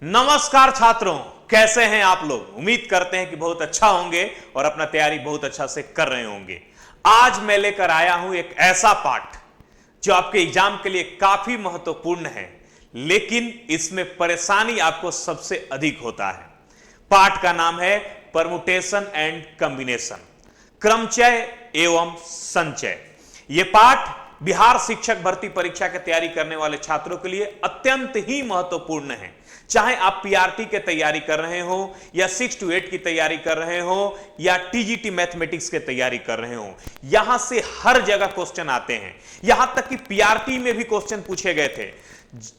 नमस्कार छात्रों, कैसे हैं आप लोग। उम्मीद करते हैं कि बहुत अच्छा होंगे और अपना तैयारी बहुत अच्छा से कर रहे होंगे। आज मैं लेकर आया हूं एक ऐसा पाठ जो आपके एग्जाम के लिए काफी महत्वपूर्ण है, लेकिन इसमें परेशानी आपको सबसे अधिक होता है। पाठ का नाम है परमुटेशन एंड कॉम्बिनेशन, क्रमचय एवं संचय। यह पाठ बिहार शिक्षक भर्ती परीक्षा की तैयारी करने वाले छात्रों के लिए अत्यंत ही महत्वपूर्ण है। चाहे आप पीआरटी की तैयारी कर रहे हो या 6 to 8 की तैयारी कर रहे हो या टीजीटी मैथमेटिक्स की तैयारी कर रहे हो, यहां से हर जगह क्वेश्चन आते हैं। यहां तक कि पीआरटी में भी क्वेश्चन पूछे गए थे।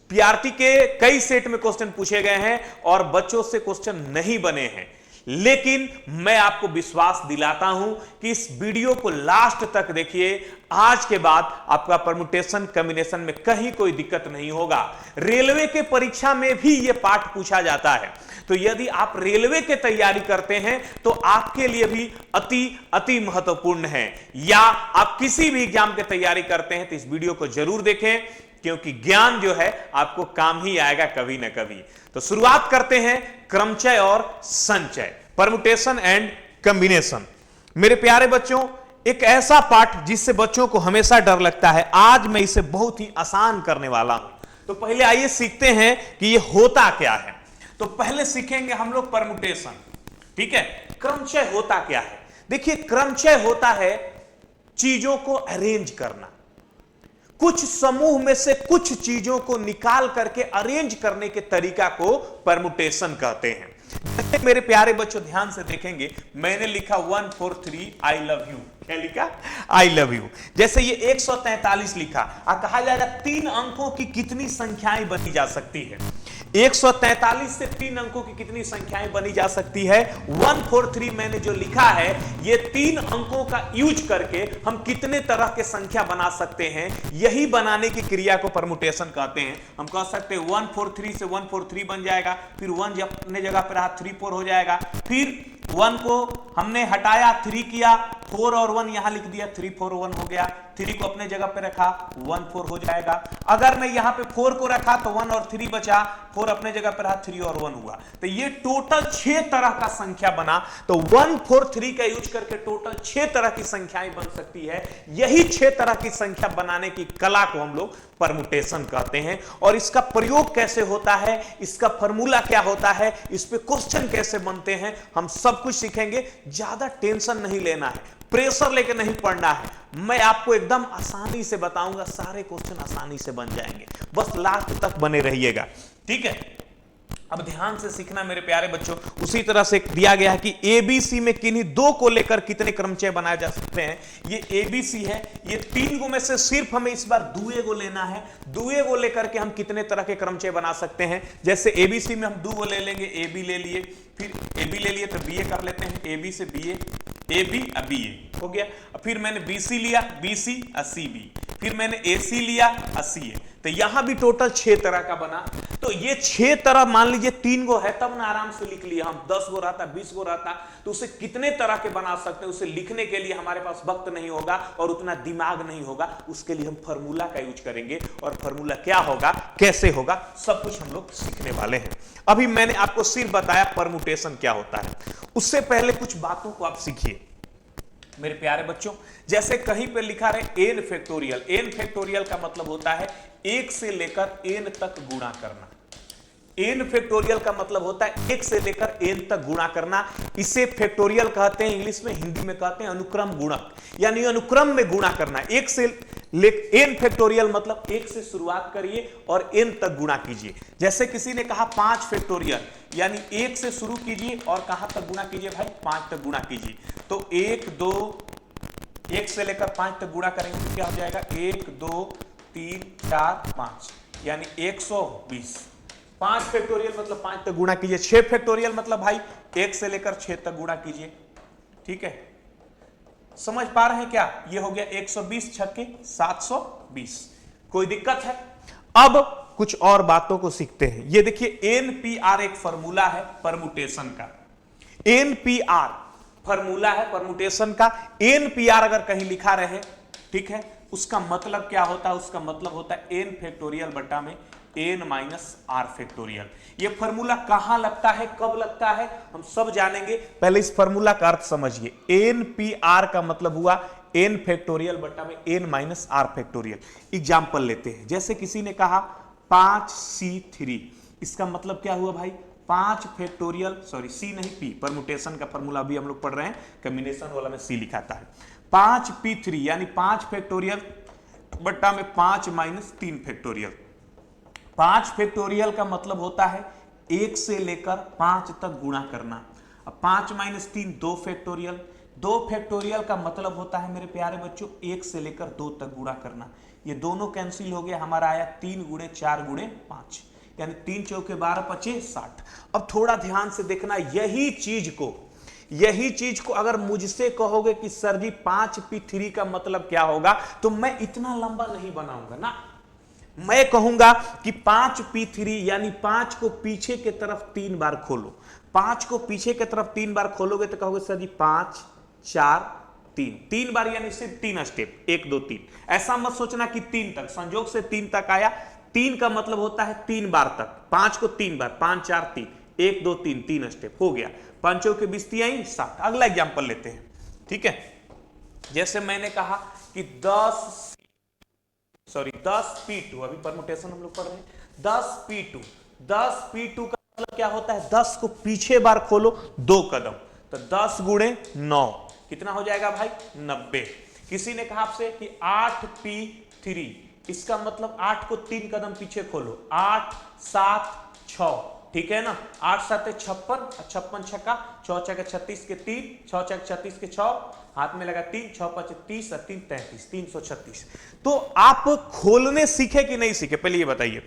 पीआरटी के कई सेट में क्वेश्चन पूछे गए हैं और बच्चों से क्वेश्चन नहीं बने हैं, लेकिन मैं आपको विश्वास दिलाता हूं कि इस वीडियो को लास्ट तक देखिए। आज के बाद आपका परमुटेशन कॉम्बिनेशन में कहीं कोई दिक्कत नहीं होगा। रेलवे के परीक्षा में भी यह पाठ पूछा जाता है, तो यदि आप रेलवे की तैयारी करते हैं तो आपके लिए भी अति महत्वपूर्ण है। या आप किसी भी एग्जाम की तैयारी करते हैं तो इस वीडियो को जरूर देखें, क्योंकि ज्ञान जो है आपको काम ही आएगा कभी ना कभी। तो शुरुआत करते हैं क्रमचय और संचय, परमुटेशन एंड कॉम्बिनेशन। मेरे प्यारे बच्चों, एक ऐसा पाठ जिससे बच्चों को हमेशा डर लगता है, आज मैं इसे बहुत ही आसान करने वाला हूं। तो पहले आइए सीखते हैं कि यह होता क्या है। तो पहले सीखेंगे हम लोग परमुटेशन, ठीक है। क्रमचय होता क्या है? देखिए, क्रमचय होता है चीजों को अरेंज करना, कुछ समूह में से कुछ चीजों को निकाल करके अरेंज करने के तरीका को परमुटेशन कहते हैं। मेरे प्यारे बच्चों, ध्यान से देखेंगे, मैंने लिखा 1 4 3 आई लव यू। क्या लिखा? I love you. जैसे ये 143 लिखा, कहा जाएगा 3 अंकों की कितनी संख्याएं बनी जा सकती है। 143 से 3 अंकों की कितनी संख्याएं बनी जा सकती है? 143 मैंने जो लिखा है, ये 3 अंकों का यूज करके हम कितने तरह के संख्या बना सकते हैं, यही बनाने की क्रिया को परमुटेशन कहते हैं। हम कह सकते हैं 143 से 143 बन जाएगा, फिर 1 जब अपने जगह पर रहा 3 4 हो जाएगा, फिर 1 को हमने हटाया 3 किया, 4 और 1 यहां लिख दिया, 3 4 1 हो गया। 3 को अपने जगह पे रखा, 1 4 हो जाएगा। अगर मैं यहां पे 4 को रखा तो 1 और 3 बचा, 4 अपने जगह पे रहा, 3 और 1 हुआ। तो ये टोटल 6 तरह का संख्या बना। तो 1 4 3 का यूज करके टोटल 6 तरह की संख्याएं बन सकती है। यही 6 तरह की संख्या बनाने की कला को हम लोग परमुटेशन कहते हैं। और इसका प्रयोग कैसे होता है, इसका फॉर्मूला क्या होता है, इस पे क्वेश्चन कैसे बनते हैं, हम सब कुछ सीखेंगे। ज्यादा टेंशन नहीं लेना है, प्रेशर लेके नहीं पढ़ना है। मैं आपको एकदम आसानी से बताऊंगा, सारे क्वेश्चन आसानी से बन जाएंगे, बस लास्ट तक बने रहिएगा, ठीक है। अब ध्यान से सीखना मेरे प्यारे बच्चों। उसी तरह से दिया गया है कि एबीसी में किन्हीं 2 को लेकर कितने क्रमचय बनाए जा सकते हैं। ये एबीसी है, ये 3 को में से सिर्फ हमें इस बार दुए को लेना है। दुए को लेकर के हम कितने तरह के क्रमचय बना सकते हैं। जैसे एबीसी में हम 2 को ले लेंगे, ए बी ले लिए, फिर ए बी ले लिए तो बीए कर लेते हैं, ए बी से बीए, ए बी अब बीए हो गया। फिर मैंने बीसी लिया, बीसी सी बी, फिर मैंने एसी लिया, सी ए। तो यहां भी टोटल 6 तरह का बना। तो ये 6 तरह, मान लीजिए 3 गो है, तब ना आराम से लिख लिया। हम 10 गो रहता, 20 गो रहता, तो उसे कितने तरह के बना सकते हैं, उसे लिखने के लिए हमारे पास वक्त नहीं होगा और उतना दिमाग नहीं होगा। उसके लिए हम फॉर्मूला का यूज करेंगे, और फॉर्मूला क्या होगा, कैसे होगा, सब कुछ हम लोग सीखने वाले हैं। अभी मैंने आपको सिर्फ बताया परमुटेशन क्या होता है, उससे पहले कुछ बातों को आप सीखिए मेरे प्यारे बच्चों। जैसे कहीं पे लिखा रहे एन फैक्टोरियल। एन फैक्टोरियल का मतलब होता है 1 से लेकर एन तक गुणा करना। एन फैक्टोरियल का मतलब होता है 1 से लेकर एन तक गुणा करना। इसे फैक्टोरियल कहते हैं, इंग्लिश में, हिंदी में कहते हैं अनुक्रम गुणक, यानी अनुक्रम में गुणा करना। 1 से एन फैक्टोरियल मतलब 1 से शुरुआत करिए और एन तक गुणा कीजिए। जैसे किसी ने कहा 5 फैक्टोरियल, यानी 1 से शुरू कीजिए और कहां तक गुणा कीजिए भाई, 5 तक गुणा कीजिए। तो 1 2 1 से लेकर 5 तक गुणा करेंगे तो क्या हो जाएगा, 1 2 3 4 5, यानी 120। 5 फैक्टोरियल मतलब 5 तक गुणा कीजिए। 6 फैक्टोरियल मतलब भाई 1 से लेकर 6 तक गुणा कीजिए, ठीक है। समझ पा रहे हैं क्या? ये हो गया 120 छक्के 720। कोई दिक्कत है? अब कुछ और बातों को सीखते हैं। ये देखिए, एनपीआर एक फॉर्मूला है परमुटेशन का। एनपीआर फॉर्मूला है परमुटेशन का। एनपीआर अगर कहीं लिखा रहे, ठीक है, उसका मतलब क्या होता है? उसका मतलब होता है एन फैक्टोरियल बटा में एन माइनस आर फैक्टोरियल। ये फॉर्मूला कहां लगता है, कब लगता है, हम सब जानेंगे। पहले इस फॉर्मूला का अर्थ समझिए। एन पी आर का मतलब हुआ एन फैक्टोरियल बटा में n minus r factorial. Example लेते हैं, जैसे किसी ने कहा 5c3, इसका मतलब क्या हुआ भाई, 5 फैक्टोरियल, सॉरी सी नहीं पी, परमुटेशन का फॉर्मूला अभी हम लोग पढ़ रहे हैं, कॉम्बिनेशन वाला में सी लिखाता है। 5p3 यानी 5 फैक्टोरियल बट्टा में 5 माइनस 3 फैक्टोरियल। 5 फैक्टोरियल का मतलब होता है 1 से लेकर 5 तक गुणा करना। अब 5 माइनस 3 2 फैक्टोरियल, 2 फैक्टोरियल का मतलब होता है मेरे प्यारे बच्चों 1 से लेकर 2 तक गुणा करना। ये दोनों कैंसिल हो गया, हमारा आया 3 गुणे 4 गुणे 5, यानी 3 चौके 12 पचे 60। अब थोड़ा ध्यान से देखना, यही चीज को अगर मुझसे कहोगे कि सर जी 5p3 का मतलब क्या होगा, तो मैं इतना लंबा नहीं बनाऊंगा ना। मैं कहूंगा कि 5p3 यानी 5 को पीछे के तरफ 3 बार खोलो। 5 को पीछे के तरफ 3 बार खोलोगे तो कहोगे सर जी 5 4 3 बार, यानी सिर्फ 3 स्टेप, 1 2 3। ऐसा मत सोचना कि 3 तक, संजोग से 3 तक आया। 3 का मतलब होता है 3 बार तक, 5 को 3 बार, 5 4 3, 1 2 3, 3 स्टेप हो गया। 5 के 20 आई 60। अगला एग्जाम्पल लेते हैं, ठीक है। जैसे मैंने कहा कि 10p2, अभी परमुटेशन हम लोग पढ़ रहे हैं, 10p2 का मतलब क्या होता है, 10 को पीछे बार खोलो 2 कदम, तो 10 गुणे 9 कितना हो जाएगा भाई, 90। किसी ने कहा आपसे कि 8p3, इसका मतलब 8 को 3 कदम पीछे खोलो, 8 7 6, ठीक है ना। 8 7 56, 56 छक्का, 6 छक्के 36 के 3, 6 छक्के 36 के 6, हाथ में लगा 3, 6 5 30 और 3 33, 336। तो आप खोलने सीखे कि नहीं सीखे, पहले ये बताइए।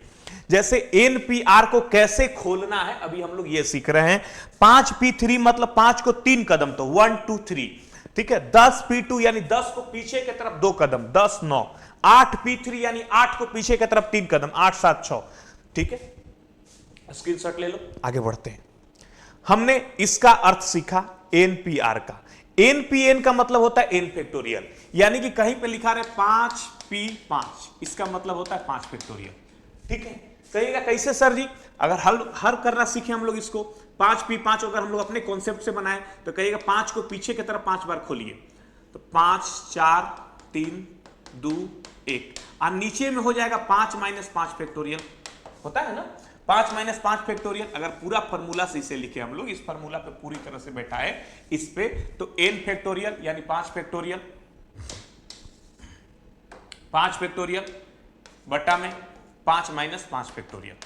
जैसे एनपीआर को कैसे खोलना है अभी हम लोग ये सीख रहे हैं। 5p3 मतलब 5 को 3 कदम, तो 1 2 3, ठीक है। 10p2 यानी 10 को पीछे की तरफ 2 कदम, 10 9। 8p3 यानी 8 को पीछे की तरफ 3 कदम, 8 7 6, ठीक है। स्क्रीनशॉट ले लो, आगे बढ़ते हैं। हमने इसका अर्थ सीखा एनपीआर का। एनपीएन का मतलब होता है एन फैक्टोरियल, यानी कि कहीं पे लिखा रहे 5p5, इसका मतलब होता है 5 फैक्टोरियल, ठीक है। कहिएगा कैसे सर जी, अगर हल करना सीखे हम लोग इसको, 5p5 अगर हम लोग अपने कॉन्सेप्ट से बनाए तो कहिएगा 5 को पीछे की तरफ 5 बार खोलिए, तो 5 4 3 2 1, और नीचे में हो जाएगा 5 माइनस 5 फैक्टोरियल, होता है ना 5 माइनस 5 फैक्टोरियल। अगर पूरा फॉर्मूला से इसे लिखे हम लोग, इस फॉर्मूला पे पूरी तरह से बैठाए इस पे, तो n फैक्टोरियल यानी 5 फैक्टोरियल, 5 फैक्टोरियल बटा में 5 माइनस 5 फैक्टोरियल।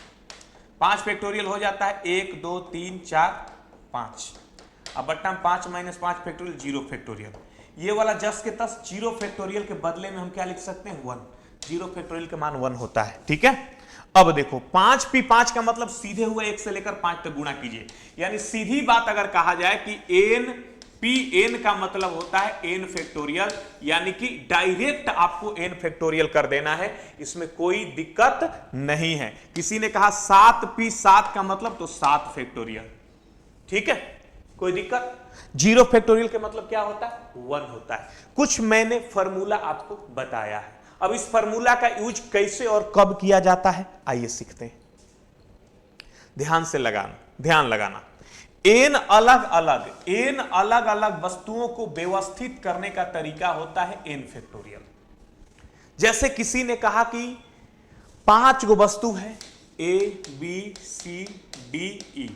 5 फैक्टोरियल हो जाता है 1 2 3 4 5, अब बट्टा में 5 माइनस 5 फैक्टोरियल 0 फैक्टोरियल। ये वाला जस के तस 0 फैक्टोरियल के बदले में हम क्या लिख सकते हैं, 1। 0 फैक्टोरियल का मान 1 होता है, ठीक है। अब देखो 5p5 का मतलब सीधे हुए 1 से लेकर 5 तक गुणा कीजिए, यानी सीधी बात अगर कहा जाए कि n का मतलब होता है n फैक्टोरियल, यानी कि डायरेक्ट आपको n फैक्टोरियल कर देना है, इसमें कोई दिक्कत नहीं है। किसी ने कहा 7p7 का मतलब, तो 7 फैक्टोरियल, ठीक है, कोई दिक्कत। 0 फैक्टोरियल के मतलब क्या होता है, 1 होता है। कुछ मैंने फॉर्मूला आपको बताया है, अब इस फॉर्मूला का यूज कैसे और कब किया जाता है आइए सीखते हैं। ध्यान लगाना। एन अलग अलग वस्तुओं को व्यवस्थित करने का तरीका होता है एन फैक्टोरियल। जैसे किसी ने कहा कि 5 गो वस्तु है A B C D E,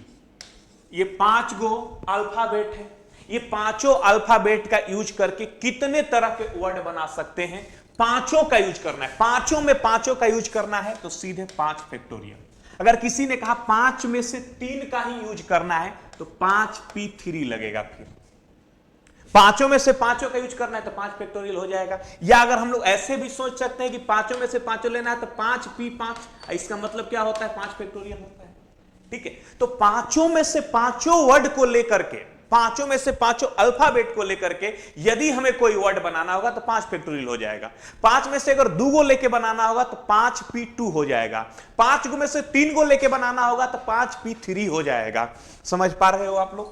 ये 5 गो अल्फाबेट है। ये पांचों अल्फाबेट का यूज करके कितने तरह के वर्ड बना सकते हैं, पांचों का यूज करना है। पांचों में पांचों का यूज करना है तो सीधे 5 फैक्टोरियल। अगर किसी ने कहा 5 में से 3 का ही यूज करना है तो 5p3 लगेगा। फिर पांचों में से पांचों का यूज करना है तो 5 फैक्टोरियल हो जाएगा। या अगर हम लोग ऐसे भी सोच सकते हैं कि पांचों में से पांचों लेना है तो 5p5, इसका मतलब क्या होता है, 5 फैक्टोरियल होता है, ठीक है। तो पांचों में से पांचों वर्ड को लेकर के, पांचों में से पांचों अल्फाबेट को लेकर के यदि हमें कोई वर्ड बनाना होगा तो 5 फैक्टोरियल हो जाएगा। 5 में से अगर 2 गो लेके बनाना होगा तो 5p2 हो जाएगा। 5 में से 3 गो लेके बनाना होगा तो 5p3 हो जाएगा। समझ पा रहे हो आप लोग?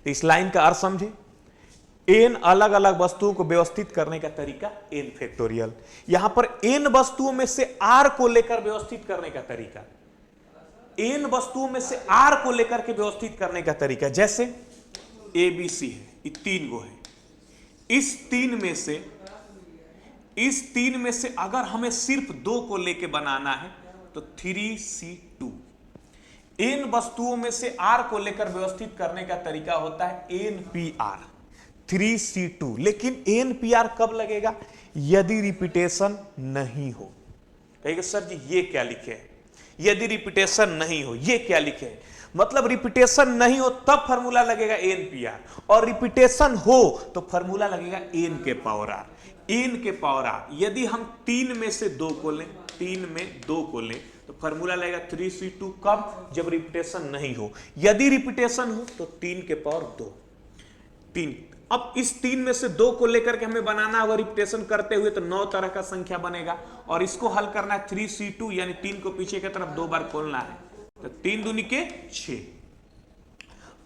तो इस लाइन का अर्थ समझे। n अलग अलग वस्तुओं को व्यवस्थित करने का तरीका n फैक्टोरियल। यहां पर n वस्तुओं में से r को लेकर व्यवस्थित करने का तरीका, n वस्तुओं में से r को लेकर के व्यवस्थित करने का तरीका, जैसे a b c है, ये 3 गो है, इस तीन में से अगर हमें सिर्फ 2 को लेके बनाना है तो 3c2। n वस्तुओं में से r को लेकर व्यवस्थित करने का तरीका होता है npr, 3c2। लेकिन npr कब लगेगा? यदि रिपीटेशन नहीं हो। कहेगा सर जी ये क्या लिखे है? यदि रिपीटेशन नहीं हो, ये क्या लिखे है? मतलब रिपीटेशन नहीं हो तब फॉर्मूला लगेगा npr, और रिपीटेशन हो तो फॉर्मूला लगेगा n के पावर r, n के पावर r। यदि हम 3 में से 2 को लें, 3 में 2 को लें तो फॉर्मूला लगेगा 3c2। कब? जब रिपीटेशन नहीं हो। यदि रिपीटेशन हो तो 3 के पावर 2, 3। अब इस 3 में से 2 को लेकर के हमें बनाना होगा रिपीटेशन करते हुए, तो 9 तरह का संख्या बनेगा, और इसको हल करना है 3c2, यानी 3 को पीछे की तरफ 2 बार खोलना है, तो 3 दूनी के 6।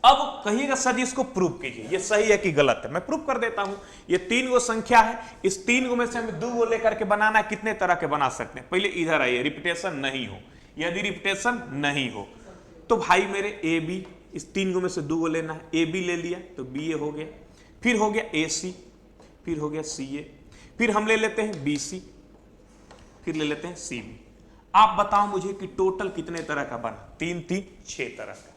अब कहिएगा सर जी इसको प्रूव कीजिए, ये सही है कि गलत है। मैं प्रूव कर देता हूं। ये 3 गो संख्या है, इस 3 गो में से हमें 2 गो लेकर के बनाना है। कितने तरह के बना सकते हैं? पहले इधर आइए, रिपीटेशन नहीं हो। यदि रिपीटेशन नहीं हो तो भाई मेरे ए बी, इस 3 गो में से 2 गो लेना है। ए बी ले लिया तो बी ए हो गया, फिर हो गया ए सी, फिर हो गया सी ए, फिर हम ले लेते हैं बी सी, फिर ले लेते हैं सी बी। आप बताओ मुझे कि टोटल कितने तरह का बना? 3 3 6 तरह का,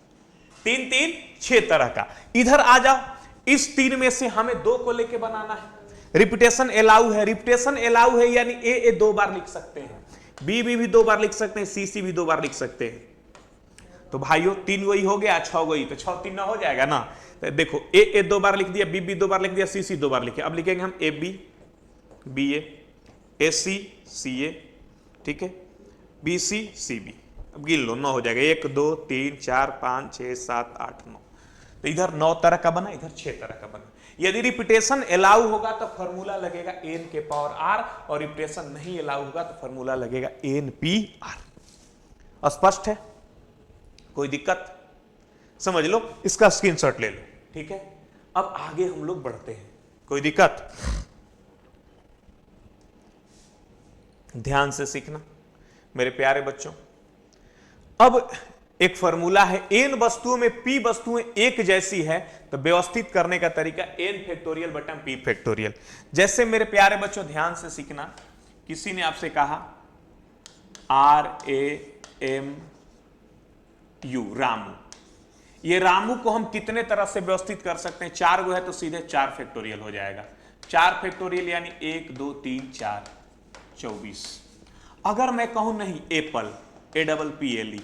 3 3 6 तरह का। इधर आ जाओ, इस 3 में से हमें 2 को लेके बनाना है। रिपीटेशन अलाउ है, रिपीटेशन अलाउ है यानी ए 2 बार लिख सकते हैं, बी भी 2 बार लिख सकते हैं, सी भी 2 बार लिख सकते हैं। तो भाइयों 3 वही हो गया, 6 वही, तो 6 3 हो जाएगा ना। तो देखो ए 2 बार लिख दिया, बी 2 बार लिख दिया, सी 2 बार लिखे। अब लिखेंगे हम ए बी ए सी ए, ठीक है, बी सी बी। अब गिन लो, 9 हो जाएगा। 1 2 3 4 5 6 7 8 9। तो इधर 9 तरह का बना, इधर 6 तरह का बना। यदि रिपीटेशन अलाउ होगा तो फॉर्मूला लगेगा n के पावर r, और रिपीटेशन नहीं अलाउ होगा तो फॉर्मूला लगेगा npr। स्पष्ट है? कोई दिक्कत? समझ लो, इसका स्क्रीनशॉट ले लो, ठीक है। अब आगे हम लोग बढ़ते हैं। कोई दिक्कत? ध्यान से सीखना मेरे प्यारे बच्चों। अब एक फॉर्मूला है, n वस्तुओं में p वस्तुएं एक जैसी है तो व्यवस्थित करने का तरीका n फैक्टोरियल बटा p फैक्टोरियल। जैसे मेरे प्यारे बच्चों ध्यान से सीखना, किसी ने आपसे कहा RAMU, रामू। ये रामू को हम कितने तरह से व्यवस्थित कर सकते हैं? 4 गो है तो सीधे 4 फैक्टोरियल हो जाएगा। 4 फैक्टोरियल यानी 1 2 3 4 24। अगर मैं कहूं नहीं एप्पल, APPLE,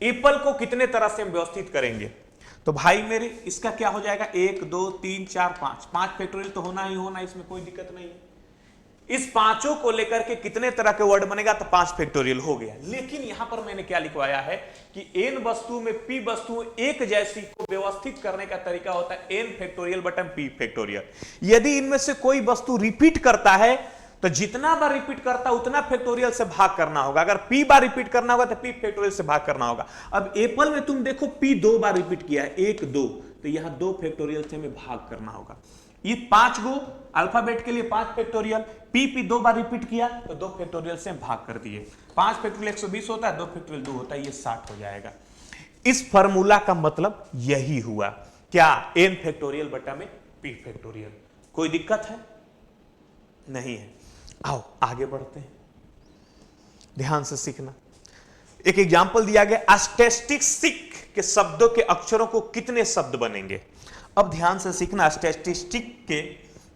एप्पल को कितने तरह से हम व्यवस्थित करेंगे? तो भाई मेरे इसका क्या हो जाएगा? 1 2 3 4 5 फैक्टोरियल तो होना ही होना, इसमें कोई दिक्कत नहीं है। इस पांचों को लेकर के कितने तरह के वर्ड बनेगा? तो 5 फैक्टोरियल हो गया। लेकिन यहां पर मैंने क्या लिखवाया है कि n वस्तु में p वस्तुएं एक जैसी को व्यवस्थित करने का तरीका होता है n फैक्टोरियल बटा p फैक्टोरियल। यदि इनमें से कोई वस्तु रिपीट करता है तो जितना बार रिपीट करता है उतना फैक्टोरियल से भाग करना होगा। अगर p बार रिपीट करना होगा तो p फैक्टोरियल से भाग करना होगा। अब एप्पल में तुम देखो p 2 बार रिपीट किया है, 1 2, तो यहां 2 फैक्टोरियल से हमें भाग करना होगा। ये 5 गो अल्फाबेट के लिए 5 फैक्टोरियल, p 2 बार रिपीट किया तो 2 फैक्टोरियल से भाग कर दिए। 5 फैक्टोरियल 120 होता है, 2 फैक्टोरियल 2 होता है, ये 60 हो जाएगा। इस फॉर्मूला का मतलब यही हुआ, क्या? n फैक्टोरियल बटा में p फैक्टोरियल। कोई दिक्कत है? नहीं है। आओ आगे बढ़ते हैं, ध्यान से सीखना। एक एग्जांपल दिया गया, स्टैटिस्टिक के शब्दों के अक्षरों को कितने शब्द बनेंगे? अब ध्यान से सीखना, स्टैटिस्टिक के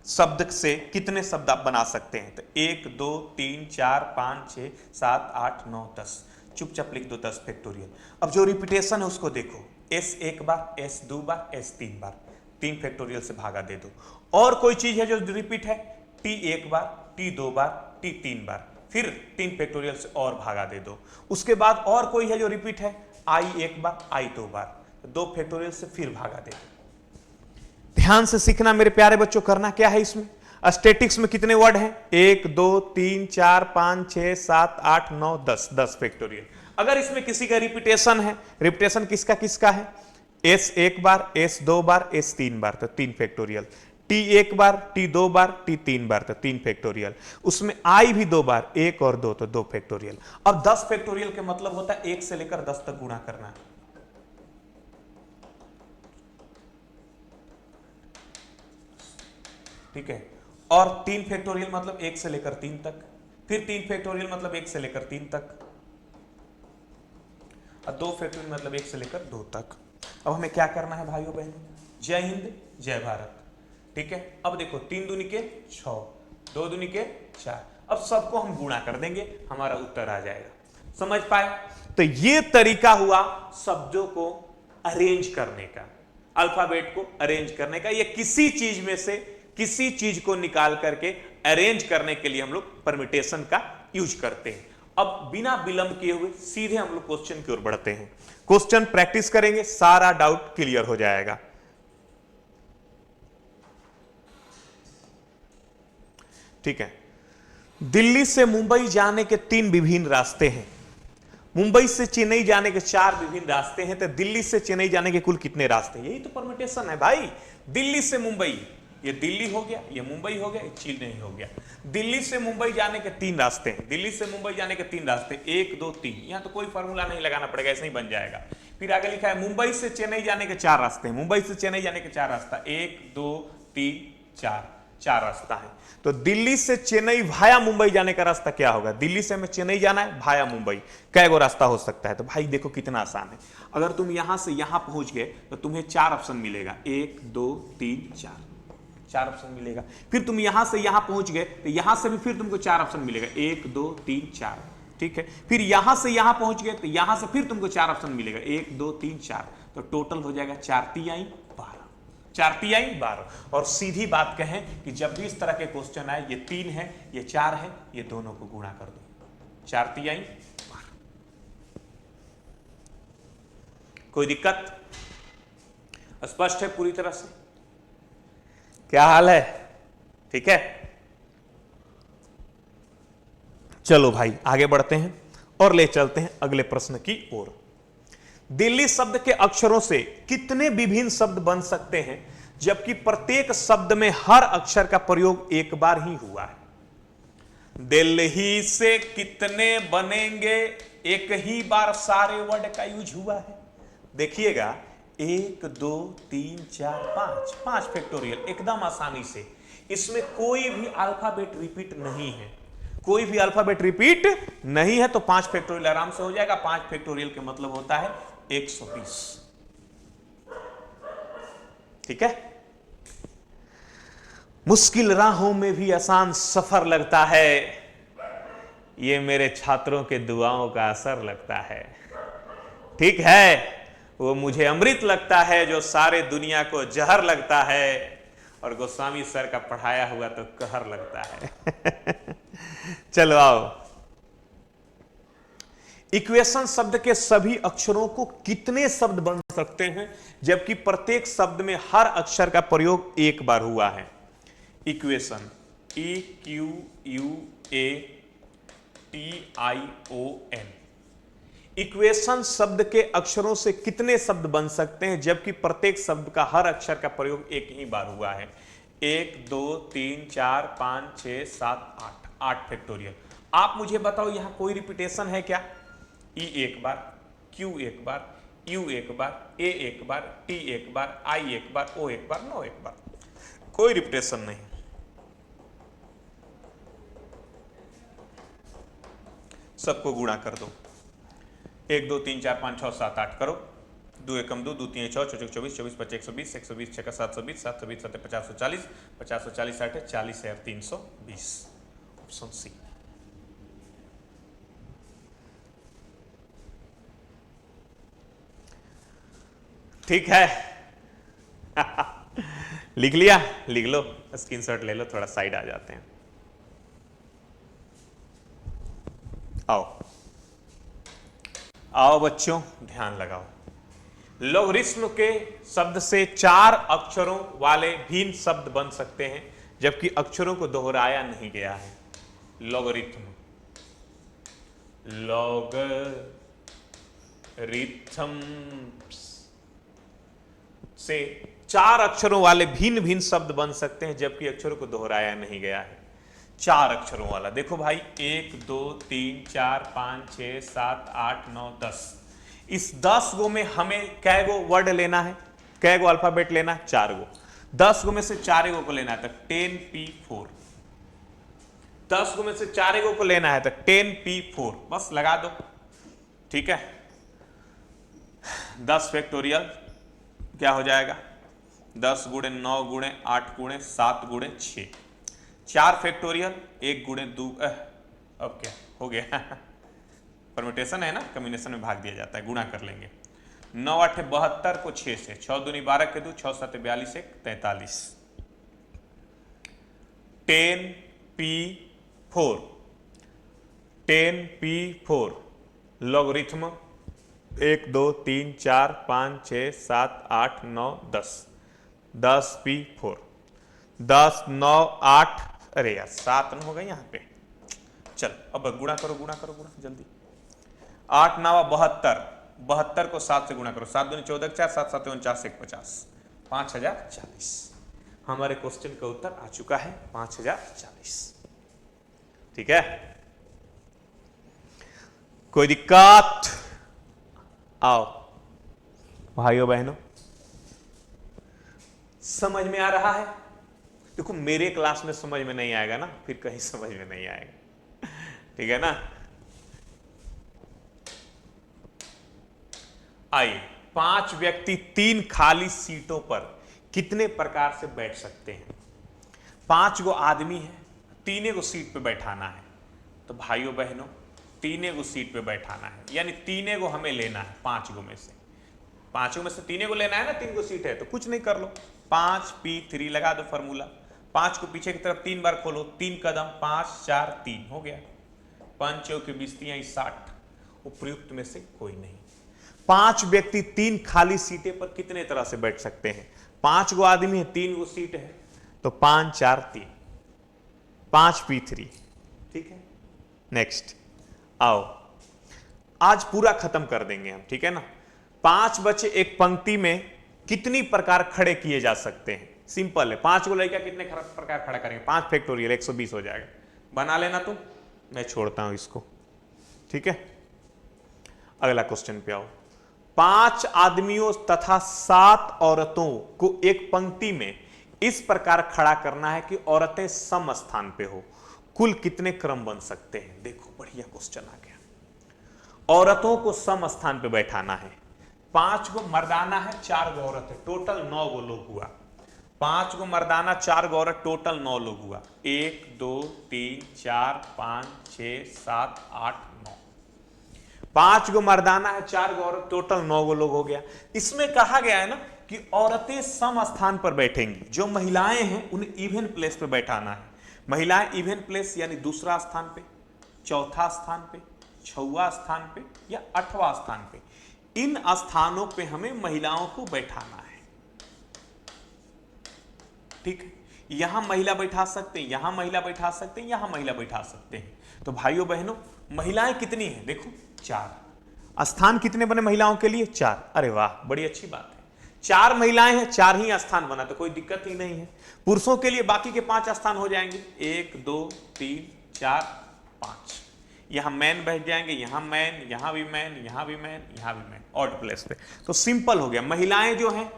शब्द से कितने शब्द आप बना सकते हैं? तो 1 2 3 4 5 6 7 8 9 10। चुपचाप लिख दो 10 फैक्टोरियल। अब जो रिपीटेशन है उसको देखो, s 1 बार, s 2 बार, s 3 बार, 3 फैक्टोरियल से भागा दे दो। और कोई चीज है जो रिपीट है? t 1 बार, t 2 बार, t 3 बार, फिर 3 फैक्टोरियल से और भागा दे दो। उसके बाद और कोई है जो रिपीट है? i 1 bar, i 2 bar, 2 factorial से फिर भागा दे दो। ध्यान से सीखना मेरे प्यारे बच्चों। करना क्या है इसमें? स्टैटिक्स में कितने वर्ड हैं? 1 2 3 4 5 6 7 8 9 10, 10 फैक्टोरियल। अगर इसमें किसी का रिपीटेशन है, रिपीटेशन किसका किसका है? एस एक बार, एस दो बार, एस तीन बार, तो 3 फैक्टोरियल। टी एक बार, टी दो बार, टी तीन बार, तो 3 फैक्टोरियल। उसमें आई भी 2 बार, 1 और 2, तो 2 फैक्टोरियल। अब 10 फैक्टोरियल के मतलब होता है 1 से लेकर 10 तक गुणा करना। ठीक है। और 3 फैक्टोरियल मतलब 1 से लेकर 3 तक, फिर 3 फैक्टोरियल मतलब 1 से लेकर 3 तक, और 2 फैक्टोरियल मतलब 1 से लेकर 2 तक। अब हमें क्या करना है भाइयों बहनों? जय हिंद, जय भारत। ठीक है। अब देखो 3 दूनी के 6, 2 दूनी के 4। अब सबको हम गुणा कर देंगे, हमारा उत्तर आ जाएगा। समझ पाए? तो ये तरीका हुआ शब्दों को अरेंज करने का, अल्फाबेट को अरेंज करने का। ये किसी चीज में से किसी चीज को निकाल करके अरेंज करने के लिए हम लोग परम्यूटेशन का यूज करते हैं। अब बिना विलंब किए हुए सीधे हम लोग क्वेश्चन की ओर बढ़ते हैं। क्वेश्चन प्रैक्टिस करेंगे, सारा डाउट क्लियर हो जाएगा। ठीक है। दिल्ली से मुंबई जाने के 3 विभिन्न रास्ते हैं। मुंबई से चेन्नई जाने के 4 विभिन्न रास्ते हैं। तो दिल्ली से चेन्नई जाने के कुल कितने रास्ते हैं? यही तो परम्यूटेशन है भाई। दिल्ली से मुंबई, ये दिल्ली हो गया, ये मुंबई हो गया, ये चेन्नई हो गया। दिल्ली से मुंबई जाने के 3 रास्ते हैं। दिल्ली से मुंबई जाने के 3 रास्ते, 1 2 3। यहां तो कोई फॉर्मूला नहीं लगाना पड़ेगा, ऐसे ही बन जाएगा। फिर आगे लिखा है मुंबई से चेन्नई जाने के 4 रास्ते हैं। मुंबई से चेन्नई जाने के 4 रास्ता, 1 2 3 4 रास्ता है। तो दिल्ली से चेन्नई भाया मुंबई जाने का रास्ता क्या होगा? दिल्ली से हमें चेन्नई जाना है भाया मुंबई, कै गो रास्ता हो सकता है? तो भाई देखो कितना आसान है। अगर तुम यहां से यहां पहुंच गए तो तुम्हें 4 ऑप्शन मिलेगा, 1 2 3 4 ऑप्शन मिलेगा। फिर तुम यहां से यहां पहुंच गए तो यहां से भी फिर तुमको 4 ऑप्शन मिलेगा, 1 2 3 4। ठीक है। फिर यहां से यहां पहुंच गए तो यहां से फिर तुमको 4 ऑप्शन मिलेगा, 1 2 3 4। तो टोटल हो जाएगा 4 तिहाई 12, 4 तिहाई 12। और सीधी बात कहें कि जब भी इस तरह के क्वेश्चन आए, ये 3 है ये 4 है, ये दोनों को गुणा कर दो, 4 तिहाई 12। कोई दिक्कत? स्पष्ट है पूरी तरह से? क्या हाल है? ठीक है। चलो भाई आगे बढ़ते हैं और ले चलते हैं अगले प्रश्न की ओर। दिल्ली शब्द के अक्षरों से कितने विभिन्न शब्द बन सकते हैं जबकि प्रत्येक शब्द में हर अक्षर का प्रयोग एक बार ही हुआ है? दिल्ली से कितने बनेंगे? एक ही बार सारे वर्ड का यूज हुआ है। देखिएगा 1 2 3 4 5, 5 फैक्टोरियल एकदम आसानी से। इसमें कोई भी अल्फाबेट रिपीट नहीं है, कोई भी अल्फाबेट रिपीट नहीं है। तो 5 फैक्टोरियल आराम से हो जाएगा। 5 फैक्टोरियल के मतलब होता है 120। ठीक है। मुश्किल राहों में भी आसान सफर लगता है, ये मेरे छात्रों के दुआओं का असर लगता है। ठीक है। वो मुझे अमृत लगता है जो सारे दुनिया को जहर लगता है, और गोस्वामी सर का पढ़ाया हुआ तो कहर लगता है। चलो आओ। इक्वेशन शब्द के सभी अक्षरों को कितने शब्द बन सकते हैं जबकि प्रत्येक शब्द में हर अक्षर का प्रयोग एक बार हुआ है? Equation, EQUATION। इक्वेशन शब्द के अक्षरों से कितने शब्द बन सकते हैं जबकि प्रत्येक शब्द का हर अक्षर का प्रयोग एक ही बार हुआ है? 1 2 3 4 5 6 7 8, 8 फैक्टोरियल। आप मुझे बताओ यहां कोई रिपीटेशन है क्या? E एक बार, Q एक बार, U एक बार, A एक बार, T एक बार, I एक बार, O एक बार, No एक बार। कोई रिपीटेशन नहीं। सबको गुणा कर दो, 1 2 3 4 5 6 7 8 करो। 2 एकम 2, 2 3 6 6 24 24 25 120 120 6 720 720 7 50 40 50 40 60 40 है 320। Option C. ठीक है। लिख लिया? लिख लो, स्क्रीनशॉट ले लो, थोड़ा साइड आ जाते हैं। आओ आओ बच्चों ध्यान लगाओ। लॉगरिथम के शब्द से 4 अक्षरों वाले भिन्न शब्द बन सकते हैं जबकि अक्षरों को दोहराया नहीं गया है। लॉगरिथम, लॉगरिथम्स, से 4 अक्षरों वाले भिन्न भिन्न शब्द बन सकते हैं, जबकि अक्षरों को दोहराया नहीं गया है। 4 अक्षरों वाला देखो भाई, 1 2 3 4 5 6 7 8 9 10। इस 10 गो में हमें कै गो वर्ड लेना है, कै गो अल्फाबेट लेना है? 4 गो। 10 गो में से 4 गो को लेना है, तो 10P4। 10 गो में से 4 गो को लेना है, तो 10P4 बस लगा दो, ठीक है। 10 फैक्टोरियल क्या हो जाएगा? 10 गुणे 9 गुणे 8 गुणे 7 गुणे 6। 4 फैक्टोरियल 1 गुणे 2, अब क्या हो गया? परम्यूटेशन है ना, कॉम्बिनेशन में भाग दिया जाता है, गुणा कर लेंगे। 9 8 72 को 6 से, 6 दूनी 12 के 2, 6 7 42 1 43। 10P4 10P4 logarithm 1 2 3 4 5 6 7 8 9 10। 10P4 10 9 8, अरे यार 7 न हो गए यहाँ पे। चल अब गुणा करो, गुणा करो, गुणा जल्दी। 8 9 72, 72 को 7 से गुणा करो। 7 दूनी 14 4, 7 7 49 1 50, 5040। हमारे क्वेश्चन का उत्तर आ चुका है 5040। ठीक है, कोई दिक्कत? आओ भाइयों बहनों, समझ में आ रहा है? देखो मेरे क्लास में समझ में नहीं आएगा ना, फिर कहीं समझ में नहीं आएगा, ठीक है ना। आइए, 5 व्यक्ति 3 खाली सीटों पर कितने प्रकार से बैठ सकते हैं? 5 गो आदमी है, 3 गो सीट पे बैठाना है। तो भाइयों बहनों 3 गो सीट पे बैठाना है, यानी 3 गो हमें लेना है 5 गो में से। 5 गो में से 3 गो लेना है ना, 3 गो सीट है तो कुछ नहीं कर लो, 5P3 लगा दो फॉर्मूला। 5 को पीछे की तरफ 3 बार खोलो, 3 कदम, 5 4 3 हो गया। 5 चौके 20 60, उपयुक्त में से कोई नहीं। 5 व्यक्ति 3 खाली सीटें पर कितने तरह से बैठ सकते हैं? 5 गो आदमी है, 3 गो सीट है, तो 5 4 3, 5P3। ठीक है, नेक्स्ट आओ, आज पूरा खत्म कर देंगे हम, ठीक है ना। 5 बच्चे एक पंक्ति में कितनी प्रकार खड़े किए जा सकते हैं? सिंपल है, 5 गो लड़का कितने प्रकार खड़ा करेंगे? 5 फैक्टोरियल 120 हो जाएगा, बना लेना तुम, मैं छोड़ता हूं इसको, ठीक है। अगला क्वेश्चन पे आओ। 5 आदमियों तथा 7 औरतों को एक पंक्ति में इस प्रकार खड़ा करना है कि औरतें सम स्थान पे हो, कुल कितने क्रम बन सकते हैं? देखो बढ़िया क्वेश्चन आ गया। औरतों को सम स्थान पे बैठाना है, 5 गो मर्दाना है, 4 गो औरत है, टोटल 9 गो लोग हुआ। 5 गो मर्दाना, 4 गो औरत, टोटल 9 लोग हुआ। 1 2 3 4 5 6 7 8 9। 5 गो मर्दाना है, 4 गो औरत, टोटल 9 गो लोग हो गया। इसमें कहा गया है ना कि औरतें सम स्थान पर बैठेंगी, जो महिलाएं हैं उन्हें इवन प्लेस पे बैठाना है। महिलाएं इवन प्लेस यानी दूसरा स्थान पे, चौथा स्थान पे, 6वां स्थान पे या 8वां स्थान पे, इन स्थानों पे हमें महिलाओं को बैठाना है। ठीक है, यहां महिला बैठा सकते हैं, यहां महिला बैठा सकते हैं, यहां महिला बैठा सकते हैं। तो भाइयों बहनों महिलाएं कितनी हैं? देखो 4। स्थान कितने बने महिलाओं के लिए? 4। अरे वाह, बड़ी अच्छी बात है। 4 महिलाएं हैं, 4 ही स्थान बना, तो कोई दिक्कत ही नहीं है। पुरुषों के लिए बाकी के 5 स्थान हो जाएंगे, 1 2 3 4 5। यहां मैन बैठ जाएंगे, यहां मैन, यहां भी मैन, यहां भी मैन, यहां भी मैन, ऑड प्लेस पे। तो सिंपल हो गया, महिलाएं जो हैं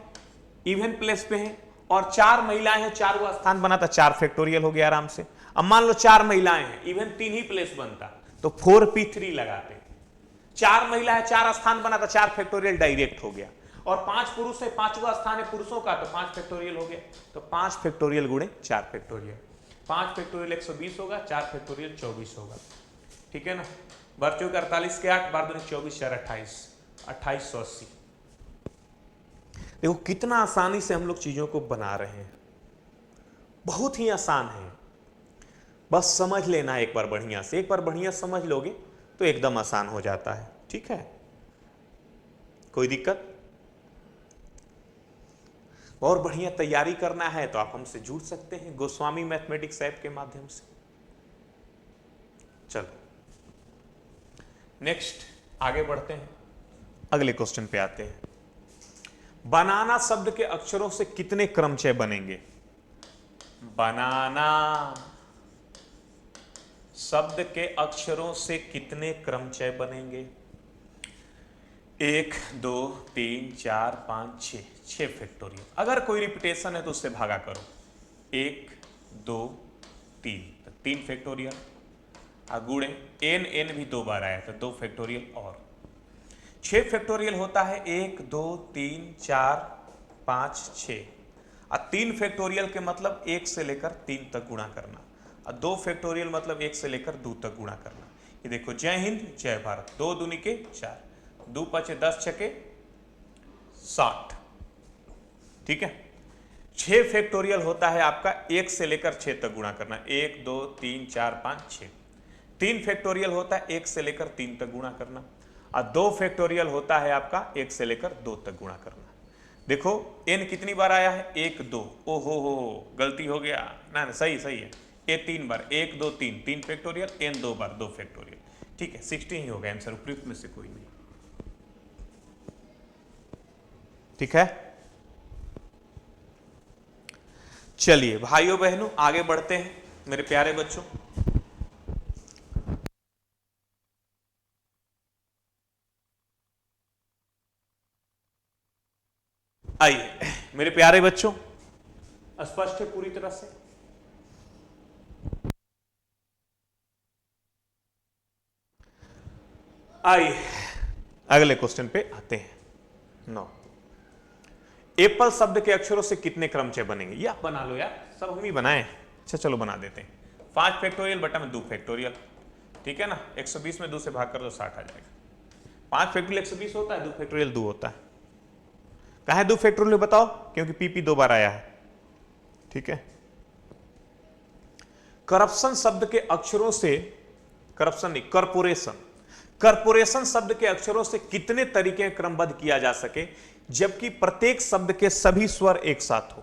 इवन प्लेस पे हैं, और 4 महिलाएं हैं, 4 गो स्थान बना, था 4 फैक्टोरियल हो गया आराम से। अब मान लो 4 महिलाएं हैं, इवन 3 ही प्लेस बनता, तो 4P3 लगाते। 4 महिला है, 4 स्थान बना, था 4 फैक्टोरियल डायरेक्ट हो गया। और 5 पुरुष है, 5वां स्थान है पुरुषों का, तो 5 फैक्टोरियल हो गया। तो 5 फैक्टोरियल गुणे 4 फैक्टोरियल, 5 फैक्टोरियल 120 होगा, 4 फैक्टोरियल 24 होगा। ठीक है ना, बच्चों के 48 के 8, 12 दूनी 24 4 28, 2880। देखो कितना आसानी से हम लोग चीजों को बना रहे हैं, बहुत ही आसान है, बस समझ लेना एक बार बढ़िया से। एक बार बढ़िया समझ लोगे तो एकदम आसान हो जाता है। ठीक है, कोई दिक्कत? और बढ़िया तैयारी करना है तो आप हमसे जुड़ सकते हैं गोस्वामी मैथमेटिक्स ऐप के माध्यम से। चलो नेक्स्ट आगे बढ़ते हैं, अगले क्वेश्चन पे आते हैं। बनाना शब्द के अक्षरों से कितने क्रमचय बनेंगे? बनाना शब्द के अक्षरों से कितने क्रमचय बनेंगे? 1 2 3 4 5 6, 6 फैक्टोरियल। अगर कोई रिपीटेशन है तो उससे भागा करो। 1 2 3, 3 फैक्टोरियल। गुणे एन, एन भी 2 बार आया तो 2 फैक्टोरियल और 6 फैक्टोरियल होता है 1 2 3 4 5 6। और 3 फैक्टोरियल के मतलब 1 से लेकर 3 तक गुणा करना, और 2 फैक्टोरियल मतलब 1 से लेकर 2 तक गुणा करना। ये देखो, जय हिंद जय भारत, 2 दूनी के 4, 2 पचे 10 छके 60। ठीक है। 6 फैक्टोरियल होता है आपका 1 से लेकर 6 तक गुणा करना, 1 2 3 4 5 6। 3 फैक्टोरियल होता है 1 से लेकर 3 तक गुणा करना, और 2 फैक्टोरियल होता है आपका 1 से लेकर 2 तक गुणा करना। देखो n कितनी बार आया है? 1 2। ओ हो, गलती हो गया ना, सही है। ए 3 बार, 1 2 3, 3 फैक्टोरियल, n 2 बार, 2 फैक्टोरियल। ठीक है, 16 ही होगा आंसर, उपयुक्त में से कोई नहीं। ठीक है, चलिए भाइयों बहनों आगे बढ़ते हैं मेरे प्यारे बच्चों। आइए मेरे प्यारे बच्चों, स्पष्ट है पूरी तरह से? आइए अगले क्वेश्चन पे आते हैं। 9, एप्पल शब्द के अक्षरों से कितने क्रमचय बनेंगे? ये आप बना लो यार, सब हम ही बनाए। अच्छा चलो बना देते हैं। 5 फैक्टोरियल बटा में 2 फैक्टोरियल। ठीक है ना, 120 में 2 से भाग कर दो 60 आ जाएगा। 5 फैक्टोरियल 120 होता है, 2 फैक्टोरियल 2 होता है। कहा है 2 फैक्टोरियल बताओ? क्योंकि पीपी 2 बार आया है। ठीक है। करप्शन शब्द के अक्षरों से, करप्शन नहीं, कॉर्पोरेशन, कॉर्पोरेशन शब्द के अक्षरों से कितने तरीके क्रमबद्ध किया जा सके जबकि प्रत्येक शब्द के सभी स्वर एक साथ हो?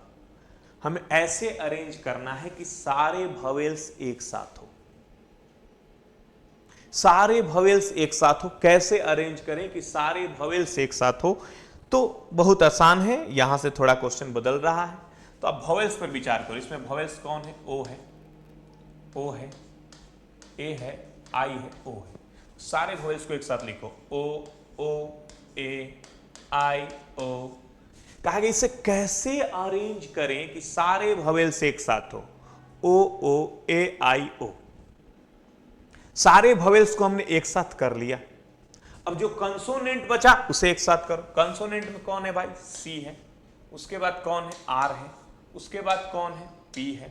हमें ऐसे अरेंज करना है कि सारे वोवेल्स एक साथ हो, सारे वोवेल्स एक साथ हो। कैसे अरेंज करें कि सारे वोवेल्स एक साथ हो? तो बहुत आसान है, यहां से थोड़ा क्वेश्चन बदल रहा है। तो अब वोवेल्स पर विचार करो। इसमें वोवेल्स कौन है? ओ है, ओ है, ए है, आई है, ओ है। सारे वोवेल्स को एक साथ लिखो, ओ ए आई ओ। कहा गया इसे कैसे अरेंज करें कि सारे वोवेल्स एक साथ हो? ओ ए आई ओ। सारे वोवेल्स को हमने एक साथ कर लिया। अब जो कंसोनेंट बचा उसे एक साथ करो। कंसोनेंट में कौन है भाई? सी है। उसके बाद कौन है? आर है। उसके बाद कौन है? पी है।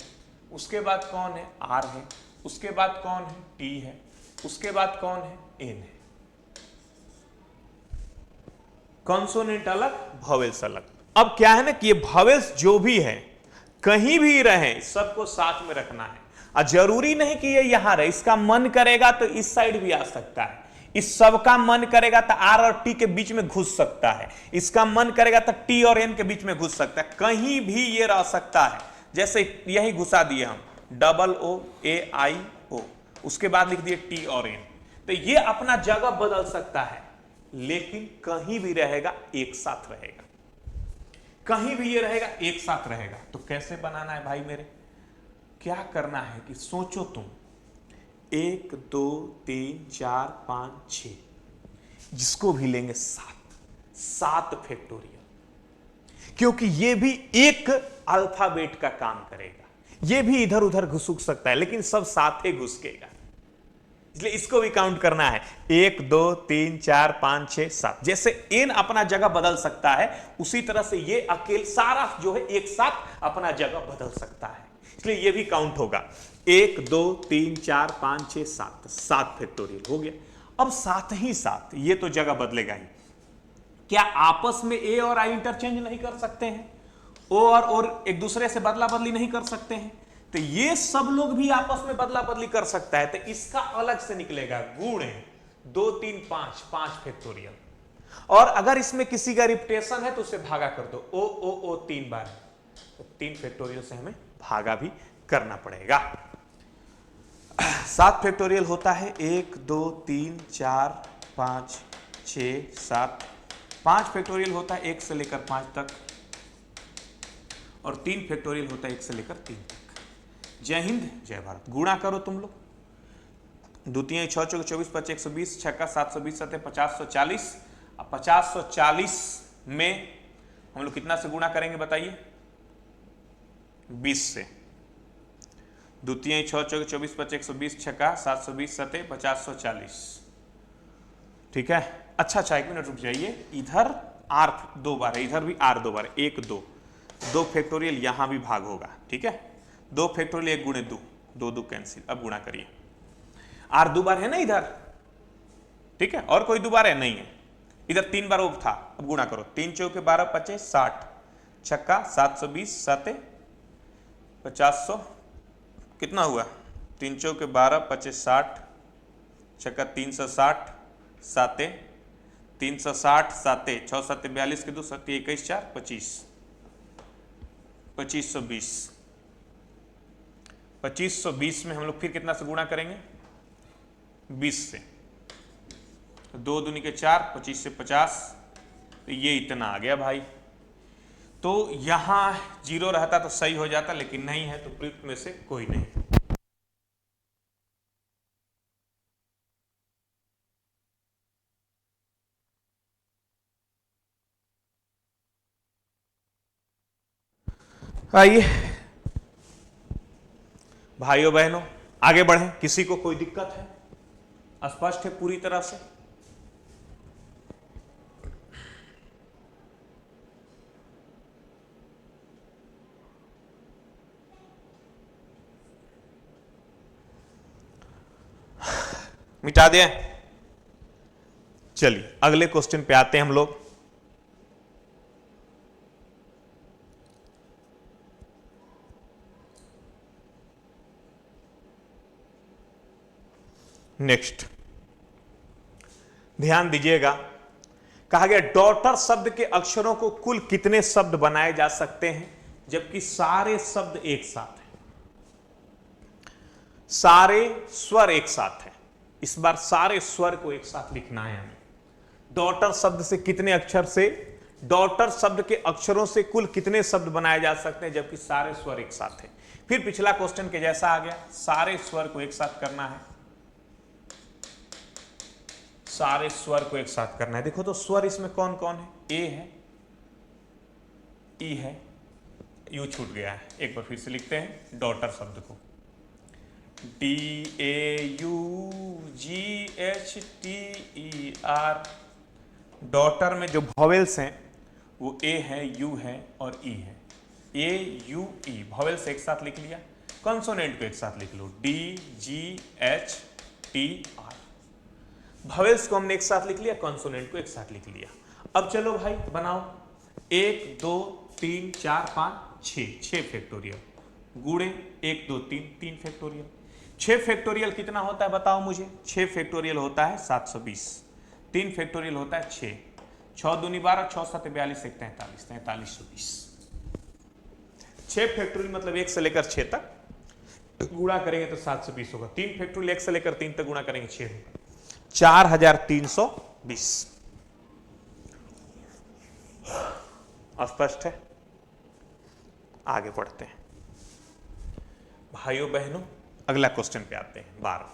उसके बाद कौन है? आर है। उसके बाद कौन है? टी है। उसके बाद कौन है? एन है। कंसोनेंट अलग, वोवेल्स अलग। अब क्या है ना कि ये वोवेल्स जो भी है कहीं भी रहे, सबको साथ में रखना है। और जरूरी नहीं कि ये यहां रहे, इसका मन करेगा तो इस साइड भी आ सकता है, इस सब का मन करेगा तो आर और टी के बीच में घुस सकता है, इसका मन करेगा तो टी और एन के बीच में घुस सकता है, कहीं भी ये रह सकता है। जैसे यही घुसा दिए हम, डबल ओ ए आई ओ, उसके बाद लिख दिए टी और एन। तो ये अपना जगह बदल सकता है, लेकिन कहीं भी रहेगा एक साथ रहेगा, कहीं भी ये रहेगा एक साथ रहेगा। तो कैसे बनाना है भाई मेरे? क्या करना है कि सोचो तुम, 1 2 3 4 5 6, जिसको भी लेंगे 7 फैक्टोरियल, क्योंकि ये भी एक अल्फाबेट का काम करेगा। ये भी इधर उधर घुसुक सकता है लेकिन सब साथ ही घुसकेगा, इसलिए इसको भी काउंट करना है। 1 2 3 4 5 6 7। जैसे एन अपना जगह बदल सकता है उसी तरह से ये अकेले सारा जो है एक साथ अपना जगह बदल सकता है, इसलिए ये भी काउंट होगा। 1 2 3 4 5 6 7 फैक्टोरियल हो गया। अब साथ ही साथ ये तो जगह बदलेगा ही, क्या आपस में ए और आई इंटरचेंज नहीं कर सकते हैं? ओ और एक दूसरे से बदला बदली नहीं कर सकते हैं? तो ये सब लोग भी आपस में बदला बदली कर सकता है, तो इसका अलग से निकलेगा गुण 2 3 5 फैक्टोरियल। और अगर इसमें किसी का रिपीटेशन है तो उसे भागा कर दो, ओ 3 बार, तो 3 फैक्टोरियल से हमें भागा भी करना पड़ेगा। 7 फैक्टोरियल होता है 1 2 3 4 5 6 7। 5 फैक्टोरियल होता है 1 से लेकर 5 तक, और 3 फैक्टोरियल होता है 1 से लेकर 3 तक। जय हिंद जय भारत। गुणा करो तुम लोग, द्वितीय 6 चौके 24 5 120, छक्का 720 सतह 5040। अब 5040 में हम लोग कितना से गुणा करेंगे बताइए? 20 से। द्वितीय 6 चौके 24 5 120, छक्का 720 सतह 5040। ठीक है। अच्छा 1 मिनट रुक जाइए, इधर आर 2 बार है, इधर भी आर 2 बार है, 1 2 2 फैक्टोरियल यहां भी भाग होगा। ठीक है, 2 फैक्टोरियल 1 गुणे 2, 2 2 कैंसिल। अब गुणा करिए, आर 2 बार है ना इधर, ठीक है, और कोई 2 बार है नहीं है, इधर 3 बार वो था। अब गुणा करो, 3 चौके 12 25 60, छक्का 720 सतह 50 कितना हुआ? 3 चौके 12 25 60, छक्का 360 साते 360 साते 6 7 42 के 2 7 21 4 25 2520। 2520 में हम लोग फिर कितना से गुणा करेंगे? 20 से। 2 दूनी के 4, 25 से 50, तो ये इतना आ गया भाई। तो यहां 0 रहता तो सही हो जाता, लेकिन नहीं है, तो प्रयुक्त में से कोई नहीं। आइए भाइयों बहनों आगे बढ़ें। किसी को कोई दिक्कत है? स्पष्ट है पूरी तरह से? मिटा दें? चलिए अगले क्वेश्चन पे आते हैं हम लोग। नेक्स्ट ध्यान दीजिएगा, कहा गया डॉटर शब्द के अक्षरों को कुल कितने शब्द बनाए जा सकते हैं जबकि सारे शब्द एक साथ हैं? सारे स्वर एक साथ हैं। इस बार सारे स्वर को एक साथ लिखना है हमें। डॉटर शब्द से कितने अक्षर से, डॉटर शब्द के अक्षरों से कुल कितने शब्द बनाए जा सकते हैं जबकि सारे स्वर एक साथ हैं? फिर पिछला क्वेश्चन के जैसा आ गया, सारे स्वर को एक साथ करना है, सारे स्वर को एक साथ करना है। देखो तो स्वर इसमें कौन कौन है? ए है, ई है, यू छूट गया है। एक बार फिर से लिखते हैं डॉटर शब्द को, DAUGHTER। डॉटर में जो वॉवेल्स हैं वो ए है, यू है और ई है। AUE वॉवेल्स एक साथ लिख लिया, कॉन्सोनेंट को एक साथ लिख लो, DGHTR। वॉवेल्स को हमने एक साथ लिख लिया, कॉन्सोनेंट को एक साथ लिख लिया। अब चलो भाई बनाओ, 1 2 3 4 5 6 फैक्टोरियल गुणे 1 2 3 3 फैक्टोरियल। 6 फैक्टोरियल कितना होता है बताओ मुझे? 6 फैक्टोरियल होता है 720, 3 फैक्टोरियल होता है 6, 6 दूनी 12, 6 7 42 1 43 4320। 6 फैक्टोरियल मतलब 1 से लेकर 6 तक गुणा करेंगे तो 720 होगा। 3 फैक्टोरियल 1 से लेकर 3 तक गुणा करेंगे 6 होगा, 4320। स्पष्ट है? आगे बढ़ते हैं भाइयों बहनों, अगला क्वेश्चन पे आते हैं। 12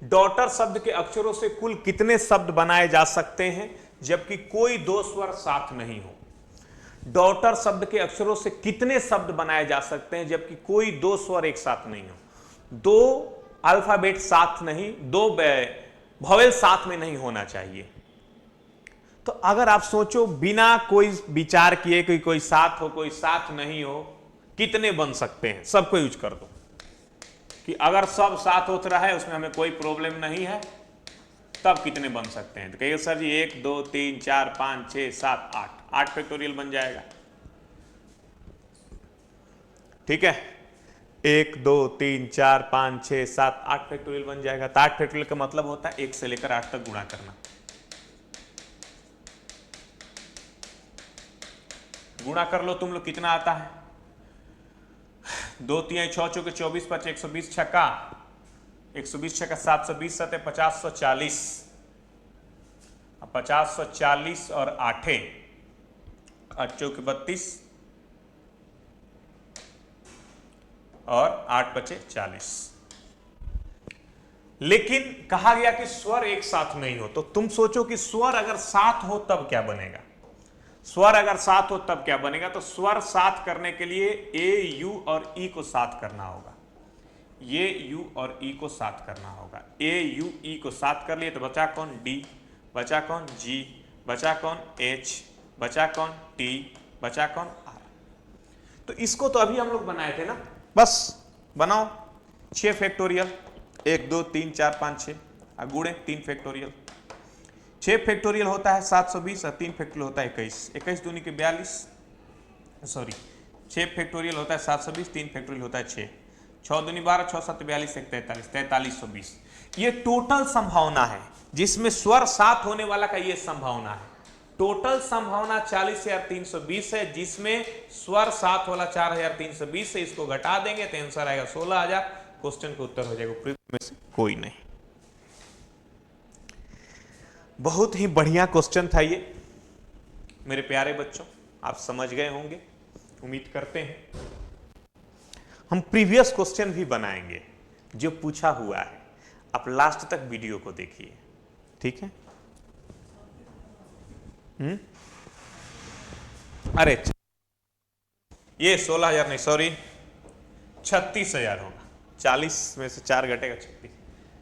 डॉटर शब्द के अक्षरों से कुल कितने शब्द बनाए जा सकते हैं जबकि कोई 2 स्वर साथ नहीं हो? डॉटर शब्द के अक्षरों से कितने शब्द बनाए जा सकते हैं जबकि कोई 2 स्वर एक साथ नहीं हो? 2 अल्फाबेट साथ नहीं, 2 वॉवेल साथ में नहीं होना चाहिए। तो अगर आप सोचो बिना कोई विचार किए कि कोई साथ हो कोई साथ नहीं हो, कितने बन सकते हैं? सबको यूज कर दो कि अगर सब साथ होता रहा है उसमें हमें कोई प्रॉब्लम नहीं है, तब कितने बन सकते हैं? तो कहिए सर जी 1 2 3 4 5 6 7 8 फैक्टोरियल बन जाएगा। ठीक है, 1 2 3 4 5 6 7 8 फैक्टोरियल बन जाएगा। तो 8 फैक्टोरियल का मतलब होता है 1 से लेकर 8 तक गुणा करना। गुणा कर लो तुम लोग, कितना आता है? 2 3 6 चौके 24 5 120 छक्का 120 छक्का 720 सतह 5040। अब 50 140 और 8 8 चौके 32 और 8 बचे 40। लेकिन कहा गया कि स्वर एक साथ नहीं हो, तो तुम सोचो कि स्वर अगर साथ हो तब क्या बनेगा। स्वर अगर साथ हो तब क्या बनेगा, तो स्वर साथ करने के लिए ए यू और ई को साथ करना होगा। ये यू और ई को साथ करना होगा। ए यू ई को साथ कर लिए तो बचा कौन, डी, बचा कौन, जी, बचा कौन, एच, बचा कौन, टी, बचा कौन, आर। तो इसको तो अभी हम लोग बनाए थे ना, बस बनाओ 6 फैक्टोरियल, 1 2 3 4 5 6 गुणे 3 फैक्टोरियल। 6 फैक्टोरियल होता है 720 और 3 फैक्टोरियल होता है 21, 21 दूनी के 42, सॉरी 6 फैक्टोरियल होता है 720, 3 फैक्टोरियल होता है 6, 6 दूनी 12, 6 7 42, 1 43, 4320। ये टोटल संभावना है, जिसमें स्वर साथ होने वाला का ये संभावना है। टोटल संभावना 40,320 है, जिसमें स्वर साथ वाला 4,320 है। इसको घटा देंगे तो आंसर आएगा 16,000। क्वेश्चन का उत्तर हो जाएगा उपयुक्त में से कोई नहीं। बहुत ही बढ़िया क्वेश्चन था ये मेरे प्यारे बच्चों, आप समझ गए होंगे उम्मीद करते हैं। हम प्रीवियस क्वेश्चन भी बनाएंगे जो पूछा हुआ है, आप लास्ट तक वीडियो को देखिए, ठीक है। अरे ये 16,000 नहीं, सॉरी 36,000 होगा। 40 में से 4 घटेगा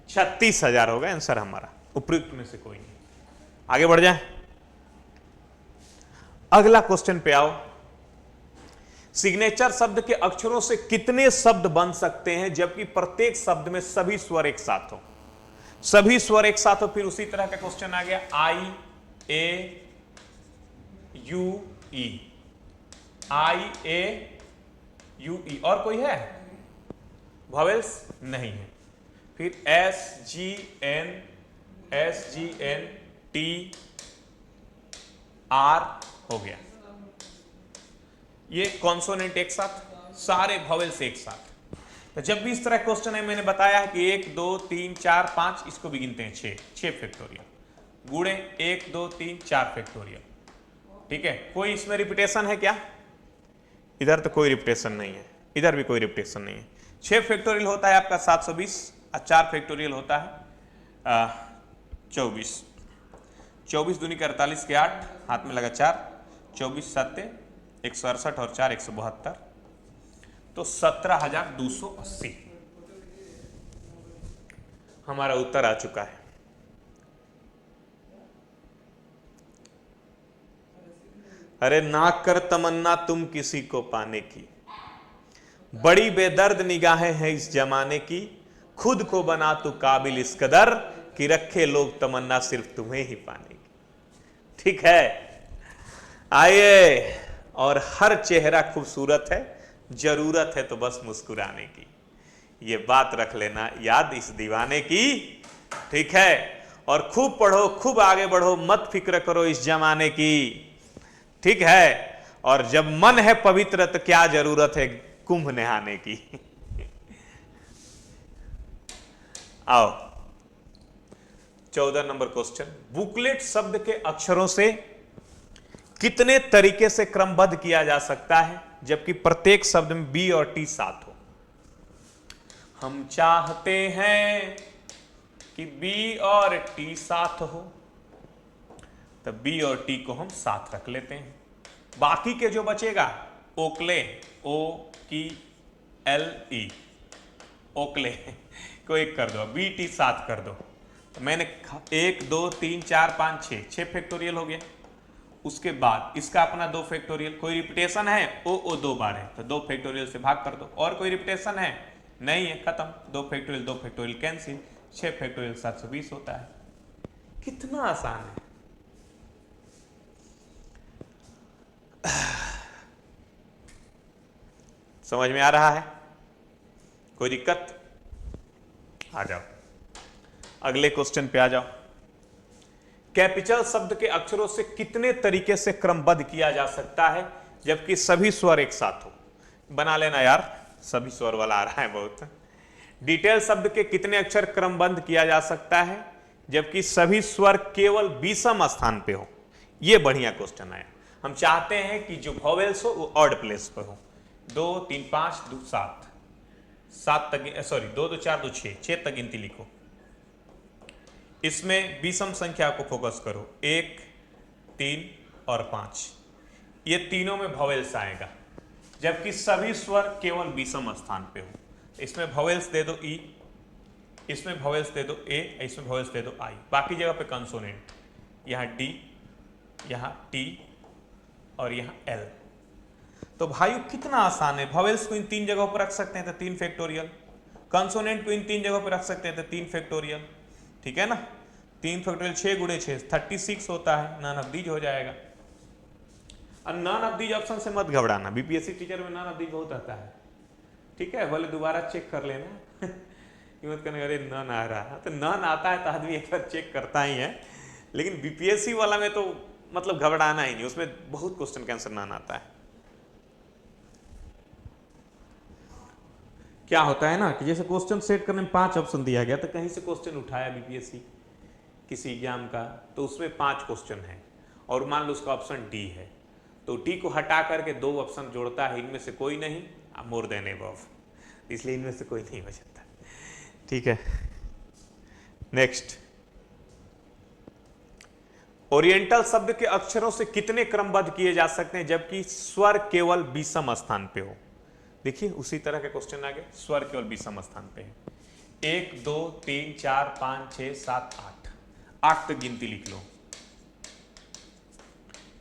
36,000 होगा आंसर हमारा, उपयुक्त में से कोई नहीं। आगे बढ़ जाए, अगला क्वेश्चन पे आओ। सिग्नेचर शब्द के अक्षरों से कितने शब्द बन सकते हैं जबकि प्रत्येक शब्द में सभी स्वर एक साथ हो। सभी स्वर एक साथ हो। फिर उसी तरह का क्वेश्चन आ गया, आई ए you E, I A you ई, और कोई है वॉवेल्स नहीं है। फिर S G N T R हो गया, ये कॉन्सोनेंट एक साथ, सारे वॉवेल्स एक साथ। तो जब भी इस तरह क्वेश्चन है, मैंने बताया है कि 1 2 3 4 5, इसको भी गिनते हैं 6 फैक्टोरियल गुणे 1 2 3 4 फैक्टोरियल, ठीक है। कोई इसमें रिपीटेशन है क्या? इधर तो कोई रिपीटेशन नहीं है, इधर भी कोई रिपीटेशन नहीं है। 6 फैक्टोरियल होता है आपका 720 और 4 फैक्टोरियल होता है 24। 24 दूनी के 48 के 8, हाथ में लगा 4, 24 7 168 और 4 172, तो 17,280 हमारा उत्तर आ चुका है। अरे ना कर तमन्ना तुम किसी को पाने की, बड़ी बेदर्द निगाहें हैं इस जमाने की, खुद को बना तू काबिल इस कदर कि रखे लोग तमन्ना सिर्फ तुम्हें ही पाने की। ठीक है, आइए। और हर चेहरा खूबसूरत है, जरूरत है तो बस मुस्कुराने की। ये बात रख लेना याद इस दीवाने की, ठीक है। और खूब पढ़ो, खूब आगे बढ़ो, मत फिक्र करो इस जमाने की, ठीक है। और जब मन है पवित्र तो क्या जरूरत है कुंभ नहाने की। आओ 14 नंबर क्वेश्चन, बुकलेट शब्द के अक्षरों से कितने तरीके से क्रमबद्ध किया जा सकता है जबकि प्रत्येक शब्द में बी और टी साथ हो। हम चाहते हैं कि बी और टी साथ हो, तो बी और टी को हम साथ रख लेते हैं। बाकी के जो बचेगा ओकले, ओ की एल ई, ओकले को एक कर दो, बी टी साथ कर दो। तो मैंने 1 2 3 4 5 6 फैक्टोरियल हो गया। उसके बाद इसका अपना 2 फैक्टोरियल, कोई रिपीटेशन है, ओ 2 बार है तो 2 फैक्टोरियल से भाग कर दो। और कोई रिपीटेशन है नहीं है, खत्म, 2 फैक्टोरियल कैंसिल, 6 फैक्टोरियल 720 होता है। कितना आसान है। समझ में आ रहा है? कोई दिक्कत? आ जाओ अगले क्वेश्चन पे आ जाओ। कैपिटल शब्द के अक्षरों से कितने तरीके से क्रमबद्ध किया जा सकता है जबकि सभी स्वर एक साथ हो। बना लेना यार, सभी स्वर वाला आ रहा है बहुत। डिटेल शब्द के कितने अक्षर क्रमबद्ध किया जा सकता है जबकि सभी स्वर केवल विषम स्थान पे हो। ये बढ़िया क्वेश्चन आया। हम चाहते हैं कि जो वॉवेल्स हो वो ऑड प्लेस पर हो। 2 3 5 2 7 7 तक, सॉरी 2 2 4 2 6 तक गिनती लिखो। इसमें विषम संख्या को फोकस करो, 1 3 और 5। ये तीनों में वॉवेल्स आएगा, जबकि सभी स्वर केवल विषम स्थान पे हो। इसमें वॉवेल्स दे दो ई, इसमें वॉवेल्स दे दो ए, इसमें वॉवेल्स दे दो आई, बाकी जगह पे कंसोनेंट। यहाँ डी, यहाँ टी और यहाँ एल। तो भाइयों कितना आसान है। वॉवेल्स को इन 3 जगहों पर रख सकते हैं तो 3 फैक्टोरियल, कंसोनेंट को इन 3 जगहों पर रख सकते हैं तो 3 फैक्टोरियल। ठीक है ना, 3 फैक्टोरियल 6 गुणे 6 36 होता है, नॉन ऑफ दीज हो जाएगा। और नॉन ऑफ दीज ऑप्शन से मत घबराना, बीपीएससी टीचर में नॉन ऑफ दीज बहुत आता है। ठीक है, बोले दोबारा चेक कर लेना मत करने, अरे नॉन आ रहा है तो नॉन आता है तो आदमी एक बार चेक करता ही है, लेकिन बीपीएससी वाला में तो मतलब घबराना ही नहीं, उसमें बहुत क्वेश्चन का आंसर नॉन आता है। क्या होता है ना कि जैसे क्वेश्चन सेट करने में 5 ऑप्शन दिया गया, तो कहीं से क्वेश्चन उठाया बीपीएससी किसी एग्जाम का, तो उसमें 5 क्वेश्चन है और मान लो उसका ऑप्शन डी है, तो डी को हटा करके 2 ऑप्शन जोड़ता है, इनमें से कोई नहीं, मोर देन अबव, इसलिए इनमें से कोई नहीं बचता। ठीक है, नेक्स्ट। ओरिएंटल शब्द के अक्षरों से कितने क्रमबद्ध किए जा सकते हैं जबकि स्वर केवल विषम स्थान पे हो? देखिए उसी तरह के क्वेश्चन आगे, स्वर केवल विषम स्थान पे है। 1 2 3 4 5 6 7 8 तक गिनती लिख लो।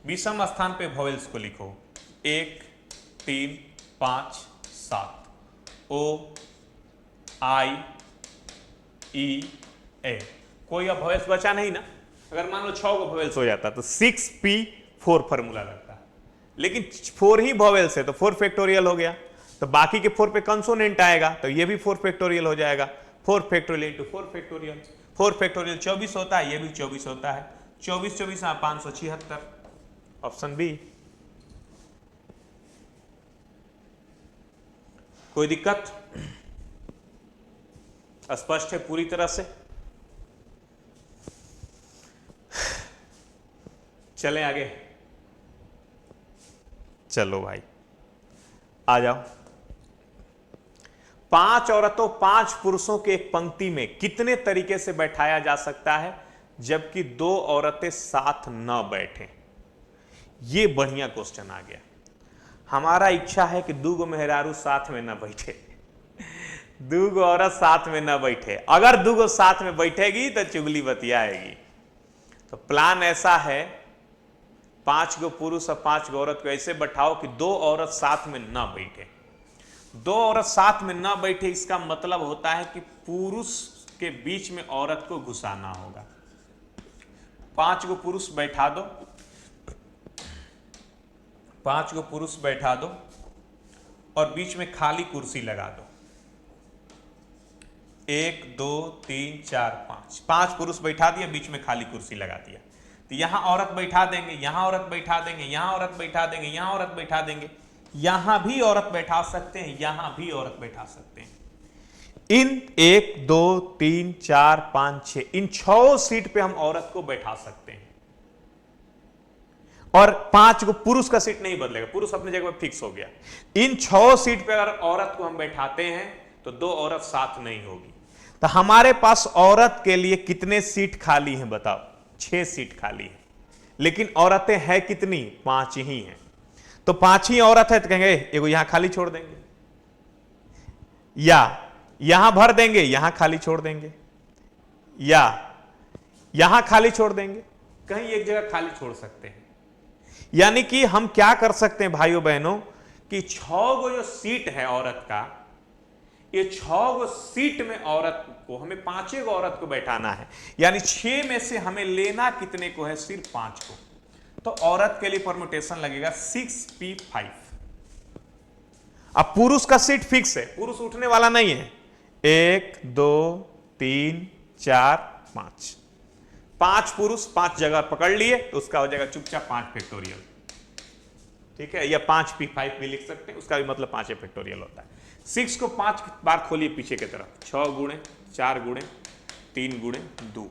विषम स्थान पे वॉवेल्स को लिखो, 1 3 5 7, ओ आई ई ए। कोई अब वॉवेल्स बचा नहीं ना। अगर मान लो 6 को वॉवेल्स हो जाता तो 6P4 फॉर्मूला लगता, लेकिन 4 ही वॉवेल्स है तो 4 फैक्टोरियल हो गया, तो बाकी के 4 पे कंसोनेंट आएगा तो ये भी 4 फैक्टोरियल हो जाएगा। 4 फैक्टोरियल इंटू 4 फैक्टोरियल, 4 फैक्टोरियल 24 होता है, ये भी 24 होता है, 24 24 576। Option B. कोई दिक्कत? स्पष्ट है पूरी तरह से? चलें आगे। चलो भाई आ जाओ। 5 औरतों 5 पुरुषों के एक पंक्ति में कितने तरीके से बैठाया जा सकता है जबकि 2 औरतें साथ न बैठे? ये बढ़िया क्वेश्चन आ गया। हमारा इच्छा है कि 2 मेहरारू साथ में न बैठे, 2 औरत साथ में न बैठे। अगर 2 साथ में बैठेगी तो चुगली बतियाएगी। तो प्लान ऐसा है, 5 पुरुष और 5 औरत को ऐसे बैठाओ कि 2 औरत साथ में न बैठे। 2 औरत साथ में न बैठे, इसका मतलब होता है कि पुरुष के बीच में औरत को घुसाना होगा। 5 पुरुष बैठा दो, 5 पुरुष बैठा दो और बीच में खाली कुर्सी लगा दो। 1 2 3 4 5 पुरुष बैठा दिया, बीच में खाली कुर्सी लगा दिया। तो यहां औरत बैठा देंगे, यहां औरत बैठा देंगे, यहां औरत बैठा देंगे, यहां औरत बैठा देंगे, यहां भी औरत बैठा सकते हैं, यहां भी औरत बैठा सकते हैं। इन 1 2 3 4 5 6 इन 6 सीट पे हम औरत को बैठा सकते हैं। और 5 पुरुष का सीट नहीं बदलेगा, पुरुष अपनी जगह पर फिक्स हो गया। इन 6 सीट पे अगर औरत को हम बैठाते हैं तो 2 औरत साथ नहीं होगी। तो हमारे पास औरत के लिए कितने सीट खाली हैं बताओ? 6 सीट खाली है, लेकिन औरतें हैं कितनी? 5 ही हैं। तो 5 ही औरत है तो कहेंगे एगो यहां खाली छोड़ देंगे, या यहां भर देंगे, यहां खाली छोड़ देंगे, या यहां खाली छोड़ देंगे, कहीं एक जगह खाली छोड़ सकते हैं। यानी कि हम क्या कर सकते हैं भाइयों बहनों कि 6 जो सीट है औरत का, ये 6 सीट में औरत को हमें 5 औरत को बैठाना है। यानी 6 में से हमें लेना कितने को है? सिर्फ 5 को। तो औरत के लिए परम्यूटेशन लगेगा 6P5। अब पुरुष का सीट फिक्स है, पुरुष उठने वाला नहीं है। 1 2 3 4 5 5 पुरुष 5 जगह पकड़ लिए तो उसका हो जाएगा चुपचाप 5 फैक्टोरियल। ठीक है, या 5P5 भी लिख सकते हैं, उसका भी मतलब 5 फैक्टोरियल होता है। 6 को 5 बार खोलिए पीछे की तरफ, 6 गुणे 4 गुणे 3 गुणे 2,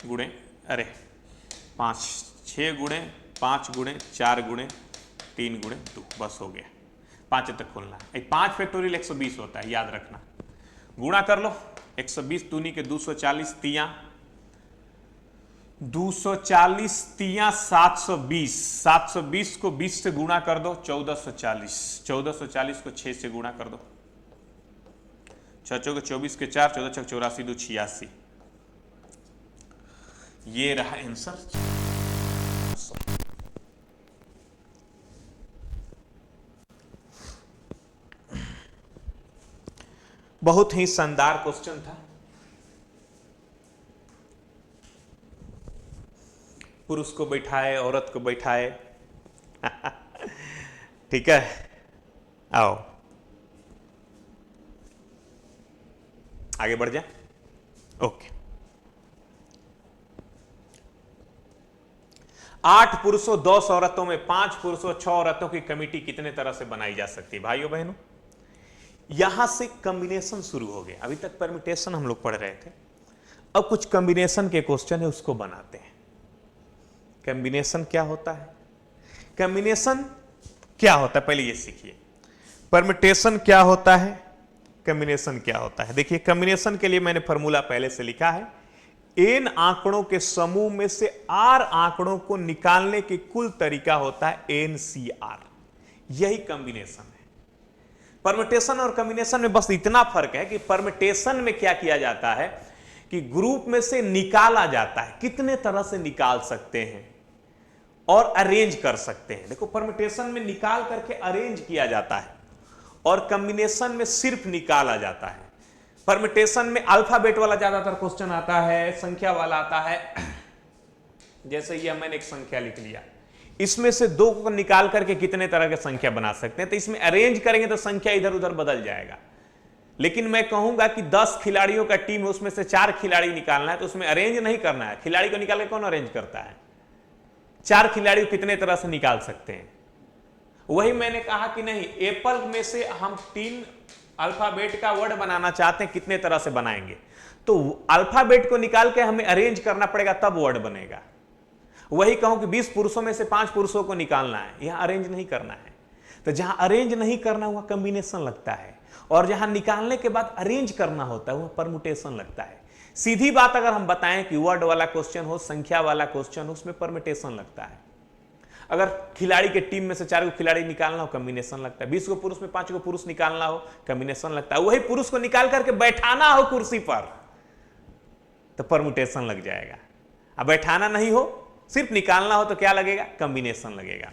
गुणे, अरे 5, 6 गुणे 5 गुणे 4 गुणे 3 गुणे 2, बस हो गया। 5 तक खोलना है। 5 फैक्टोरियल 120 होता है, याद रखना। गुणा कर लो, 120 दूनी के 240 तिया 240 तिया 720, 720 को 20 से गुणा कर दो 1440, 1440 को 6 से गुणा कर दो, 6 चौके 24 के 4, 14 छक 84, 2 86। ये रहा आंसर। बहुत ही शानदार क्वेश्चन था। पुरुष को बैठाए, औरत को बैठाए। ठीक है, आओ आगे बढ़ जाए। ओके, 8 पुरुषों 10 औरतों में 5 पुरुषों 6 औरतों की कमेटी कितने तरह से बनाई जा सकती है? भाइयों बहनों, यहां से कॉम्बिनेशन शुरू हो गया। अभी तक परम्यूटेशन हम लोग पढ़ रहे थे, अब कुछ कॉम्बिनेशन के क्वेश्चन है, उसको बनाते हैं। कॉम्बिनेशन क्या होता है? कॉम्बिनेशन क्या होता है पहले ये सीखिए। परम्यूटेशन क्या होता है, कॉम्बिनेशन क्या होता है? देखिए, कॉम्बिनेशन के लिए मैंने फॉर्मूला पहले से लिखा है। n आंकड़ों के समूह में से r आंकड़ों को निकालने की कुल तरीका होता है NCR। यही कॉम्बिनेशन है। परम्यूटेशन और कॉम्बिनेशन में बस इतना फर्क है कि परम्यूटेशन में क्या किया जाता है कि ग्रुप में से निकाला जाता है, कितने तरह से निकाल सकते हैं और अरेंज कर सकते हैं। देखो, परम्यूटेशन में निकाल करके अरेंज किया जाता है और कॉम्बिनेशन में सिर्फ निकाला जाता है। परम्यूटेशन में अल्फाबेट वाला ज्यादातर क्वेश्चन आता है, संख्या वाला आता है। जैसे ये मैंने एक संख्या लिख लिया, इसमें से 2 को निकाल करके कितने तरह की संख्या बना सकते हैं, तो इसमें अरेंज करेंगे तो संख्या इधर उधर बदल जाएगा। लेकिन मैं कहूंगा कि 10 खिलाड़ियों का टीम है, उसमें से 4 खिलाड़ी निकालना है, तो उसमें अरेंज नहीं करना है। खिलाड़ी को निकाल के कौन अरेंज करता है? 4 खिलाड़ी को कितने तरह से निकाल सकते हैं। वही मैंने कहा कि नहीं, एप्पल में से हम 3 अल्फाबेट का वर्ड बनाना चाहते हैं, कितने तरह से बनाएंगे? तो अल्फाबेट को निकाल के हमें अरेंज करना पड़ेगा, तब वर्ड बनेगा। वही कहूं कि 20 पुरुषों में से 5 पुरुषों को निकालना है, यहां अरेंज नहीं करना है। तो जहां अरेंज नहीं करना वहां कॉम्बिनेशन लगता है, और जहां निकालने के बाद अरेंज करना होता है वहां परम्यूटेशन लगता है। सीधी बात अगर हम बताएं कि वर्ड वाला क्वेश्चन हो, संख्या वाला क्वेश्चन हो, उसमें परम्यूटेशन लगता है। अगर खिलाड़ी के टीम में से 4 को खिलाड़ी निकालना हो, कॉम्बिनेशन लगता है। 20 को पुरुष में 5 को पुरुष निकालना हो, कॉम्बिनेशन लगता है। वही पुरुष को निकाल करके बैठाना हो कुर्सी पर, तो परम्यूटेशन लग जाएगा। अब बैठाना नहीं हो, सिर्फ निकालना हो, तो क्या लगेगा? कॉम्बिनेशन लगेगा।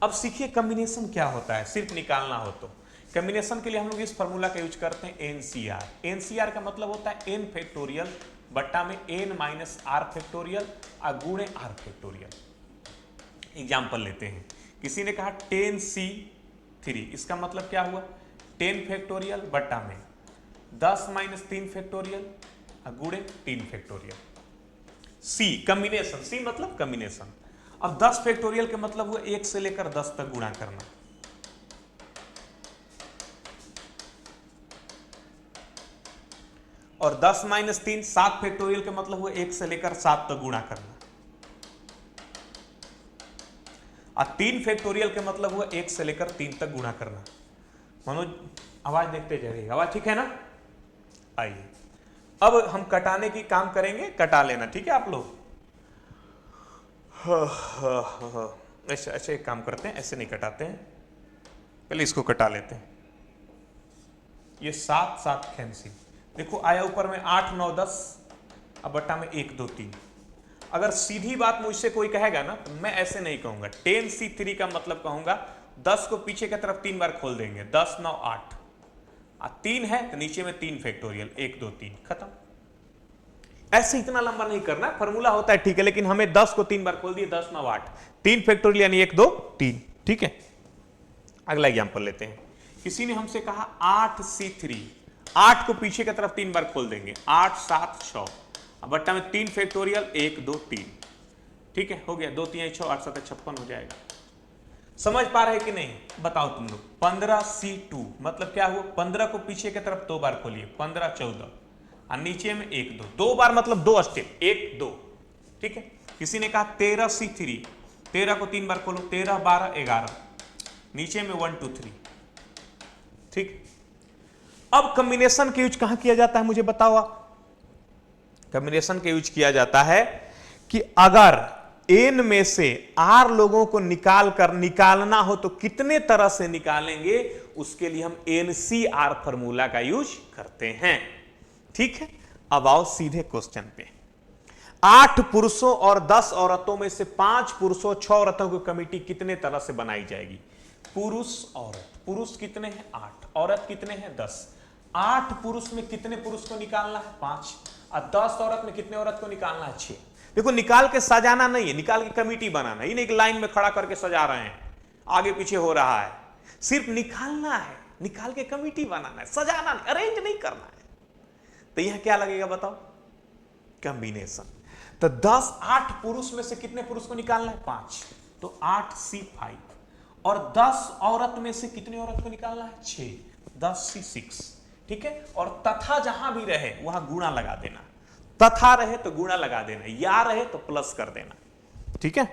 अब सीखिए कॉम्बिनेशन क्या होता है। सिर्फ निकालना हो तो कॉम्बिनेशन के लिए हम लोग इस फॉर्मूला का यूज करते हैं NCR। NCR का मतलब होता है n फैक्टोरियल बट्टा में n माइनस r फैक्टोरियल और गुणे r फैक्टोरियल। एग्जाम्पल लेते हैं, किसी ने कहा 10C3, इसका मतलब क्या हुआ? 10 फैक्टोरियल बट्टा में 10 माइनस 3 फैक्टोरियल और गुणे 3 फैक्टोरियल। C कॉम्बिनेशन, C मतलब कॉम्बिनेशन। अब 10 फैक्टोरियल के मतलब हुआ 1 से लेकर 10 तक गुणा करना। और 10 माइनस 3 7 फैक्टोरियल के मतलब हुआ 1 से लेकर 7 तक गुणा करना। और 3 फैक्टोरियल के मतलब हुआ 1 से लेकर 3 तक गुणा करना। मनोज, आवाज देखते जाइए, आवाज ठीक है ना? आइए, अब हम कटाने की काम करेंगे, कटा लेना, ठीक है आप लोग? ऐसे ऐसे एक काम करते हैं, ऐसे नहीं कटाते हैं, पहले इसको कटा लेते हैं। ये 7 7 कैंसिल, देखो आया ऊपर में 8 9 10, अब बट्टा में 1 2 3। अगर सीधी बात मुझसे कोई कहेगा ना, तो मैं ऐसे नहीं कहूंगा। 10C3 का मतलब कहूंगा 10 को पीछे की तरफ 3 बार खोल देंगे, 10 9 8, 3 है तो नीचे में 3 फैक्टोरियल, 1 2 3, खत्म। ऐसे इतना लंबा नहीं करना, फॉर्मूला होता है ठीक है, लेकिन हमें 10 को 3 बार खोल दिए, 10 9 8, 3 फैक्टोरियल यानी 1 2 3, ठीक है। अगला एग्जांपल लेते हैं, किसी ने हमसे कहा 8C3, 8 को पीछे की तरफ 3 बार खोल देंगे, 8 7 6, बट्टा में 3 फैक्टोरियल 1 2 3, ठीक है, हो गया। 2 3 6 8 7 56 हो जाएगा। समझ पा रहे कि नहीं? बताओ तुम लोग। 15C2 मतलब क्या हुआ? 15 को पीछे की तरफ 2 बार खोलिए, 15 14, और नीचे में 1 2, 2 बार मतलब 2 स्टेप, 1 2, ठीक है। किसी ने कहा 13C3, 13 को 3 बार खोलो, 13 12 11, नीचे में 1 2 3, ठीक। अब कॉम्बिनेशन का यूज कहां किया जाता है मुझे बताओ आप। कॉम्बिनेशन का यूज किया जाता है कि अगर n में से r लोगों को निकालना हो तो कितने तरह से निकालेंगे, उसके लिए हम NCR फॉर्मूला का यूज करते हैं, ठीक है। अब आओ सीधे क्वेश्चन पे। 8 पुरुषों और 10 औरतों में से 5 पुरुषों 6 औरतों की कमेटी कितने तरह से बनाई जाएगी। पुरुष औरत, पुरुष कितने हैं 8, औरत कितने हैं 10। 8 पुरुष में कितने पुरुष को निकालना है 5, और 10 औरत में कितने औरत को निकालना है 6। देखो निकाल के सजाना नहीं है, निकाल के कमेटी बनाना, ये नहीं कि लाइन में खड़ा करके सजा रहे हैं, आगे पीछे हो रहा है, सिर्फ निकालना है, निकाल के कमेटी बनाना है, सजाना नहीं, अरेंज नहीं करना है। तो यहां क्या लगेगा बताओ, कॉम्बिनेशन। तो 10 8 पुरुष में से कितने पुरुष को निकालना है 5, तो 8C5, और 10 औरत में से कितने औरत को निकालना है 6, 10C6, ठीक है। और तथा जहां भी रहे वहां गुणा लगा देना, तथा रहे तो गुणा लगा देना, या रहे तो प्लस कर देना, ठीक है।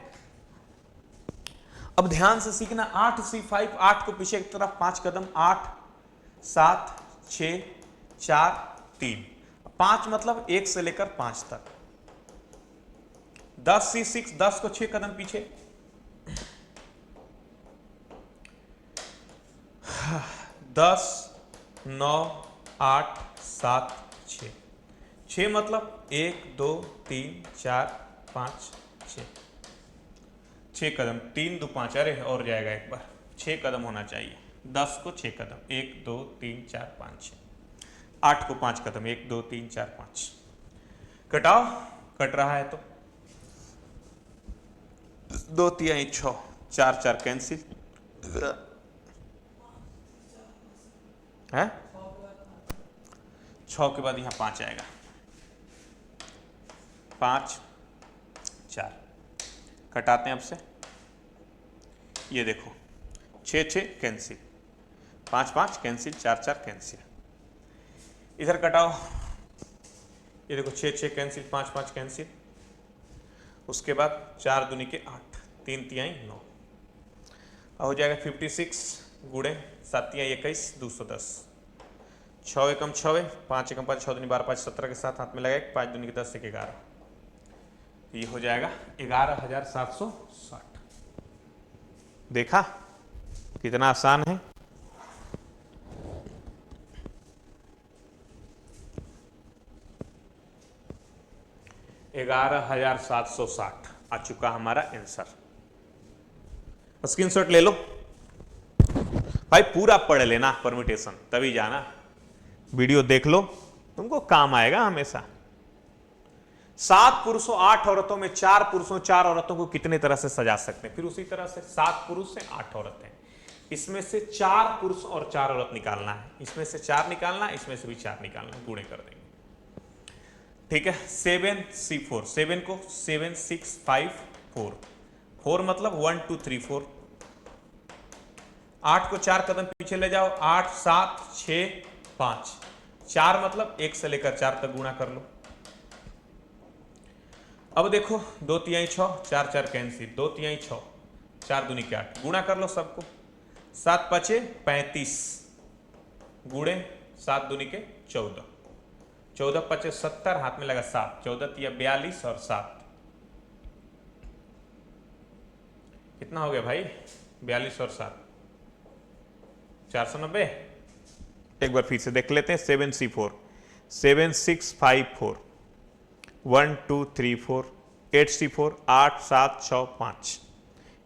अब ध्यान से सीखना, 8C5, 8 को पीछे की तरफ 5 कदम, 8 7 6 4 3, 5 मतलब 1 से लेकर 5 तक। 10C6, 10 को 6 कदम पीछे, 10 9 8 7 6, 6 मतलब 1 2 3 4 5 6, 6 कदम, 3 2 5, अरे और जाएगा एक बार, 6 कदम होना चाहिए। 10 को 6 कदम, 1 2 3 4 5 6, 8 को 5 कदम, 1 2 3 4 5, कटाओ, कट रहा है तो 2 3 6, 4 4 कैंसिल है, 6 के बाद यहां 5 आएगा, 5 4, कटाते हैं अब से, ये देखो 6 6 कैंसिल, 5 5 कैंसिल, 4 4 कैंसिल, इधर कटाओ, ये देखो 6 6 कैंसिल, 5 5 कैंसिल, उसके बाद 4 दूनी के 8, 3 3 9, हो जाएगा 56 गुणे 7 21 210, 6 एकम 6, 5 एकम 5, 6 दूनी 12 5 17 के साथ हाथ में लगाए, 5 दूनी के 10 1 11, ये हो जाएगा 11,760। देखा कितना आसान है। $11,760 आ चुका हमारा आंसर। स्क्रीनशॉट ले लो भाई, पूरा पढ़ लेना परम्यूटेशन, तभी जाना, वीडियो देख लो, तुमको काम आएगा हमेशा। 7 पुरुषों 8 औरतों में 4 पुरुषों 4 औरतों को कितने तरह से सजा सकते हैं। फिर उसी तरह से 7 पुरुष से 8 औरतें, इसमें से 4 पुरुष और 4 औरत निकालना है, इसमें से 4 निकालना है, इसमें से भी 4 निकालना है, गुणे कर देंगे, ठीक है। 7C4, 7 को 7 6 5 4, 4 मतलब 1 2 3 4, 8 को 4 कदम पीछे ले जाओ, 8 7 6 5, 4 मतलब 1 से लेकर 4 तक गुणा कर लो। अब देखो 2 3 6, 4 4 कैंसिल, 2 3 6, 4 दूनी के 8, गुणा कर लो सबको, 7 5 35 गुणे 7 दूनी के 14, 14 5 70, हाथ में लगा 7, 14 3 42 और 7 कितना हो गया भाई, 42 और 7 490। एक बार फिर से देख लेते हैं, 7C4, 7 6 5 4, 1 2 3 4, 8C4, 8 7 6 5,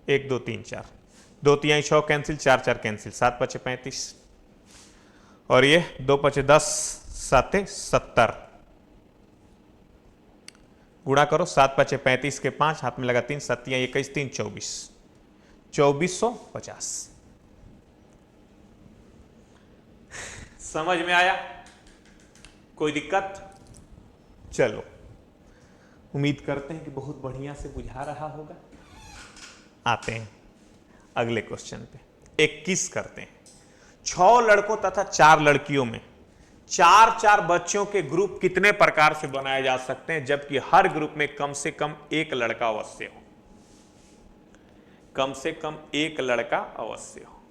1 2 3 4, 2 3 6 कैंसिल, 4 4 कैंसिल, 7 5 35, और ये 2 5 10, 7 70, गुणा करो, 7 5 35 के 5, हाथ में लगा 3, 7 21 3 24, 2450। समझ में आया, कोई दिक्कत? चलो, उम्मीद करते हैं कि बहुत बढ़िया से बुझा रहा होगा। आते हैं अगले क्वेश्चन पे। 21 करते हैं। 6 लड़कों तथा 4 लड़कियों में चार चार बच्चों के ग्रुप कितने प्रकार से बनाए जा सकते हैं, जबकि हर ग्रुप में कम से कम एक लड़का अवश्य हो, कम से कम एक लड़का अवश्य हो।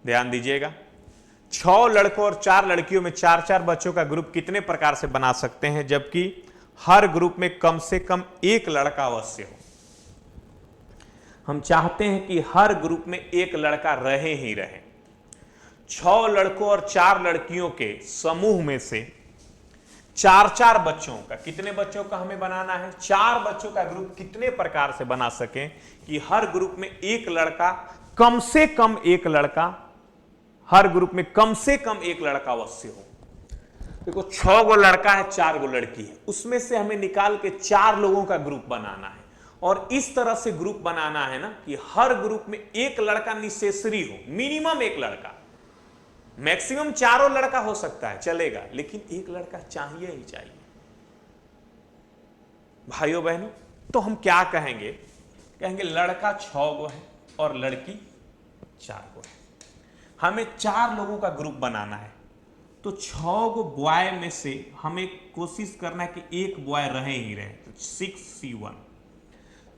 ध्यान दीजिएगा, 6 लड़कों और 4 लड़कियों में 4-4 बच्चों का ग्रुप कितने प्रकार से बना सकते हैं, जबकि हर ग्रुप में कम से कम एक लड़का अवश्य हो। हम चाहते हैं कि हर ग्रुप में एक लड़का रहे ही रहे। 6 लड़कों और 4 लड़कियों के समूह में से 4-4 बच्चों का, कितने बच्चों का हमें बनाना है, 4 बच्चों का ग्रुप कितने प्रकार से बना सकें कि हर ग्रुप में एक लड़का, कम से कम एक लड़का, हर ग्रुप में कम से कम एक लड़का अवश्य हो। देखो 6 गो लड़का है, 4 गो लड़की है, उसमें से हमें निकाल के 4 लोगों का ग्रुप बनाना है। और इस तरह से ग्रुप बनाना है ना कि हर ग्रुप में एक लड़का नेसेसरी हो, मिनिमम एक लड़का, मैक्सिमम चारों लड़का हो सकता है चलेगा, लेकिन एक लड़का चाहिए ही चाहिए। भाइयों बहनों, तो हम क्या कहेंगे, कहेंगे लड़का 6 गो है और लड़की 4 गो है। हमें 4 लोगों का ग्रुप बनाना है, तो 6 गो बॉय में से हमें कोशिश करना है कि एक बॉय रहे ही रहे, तो 6C1।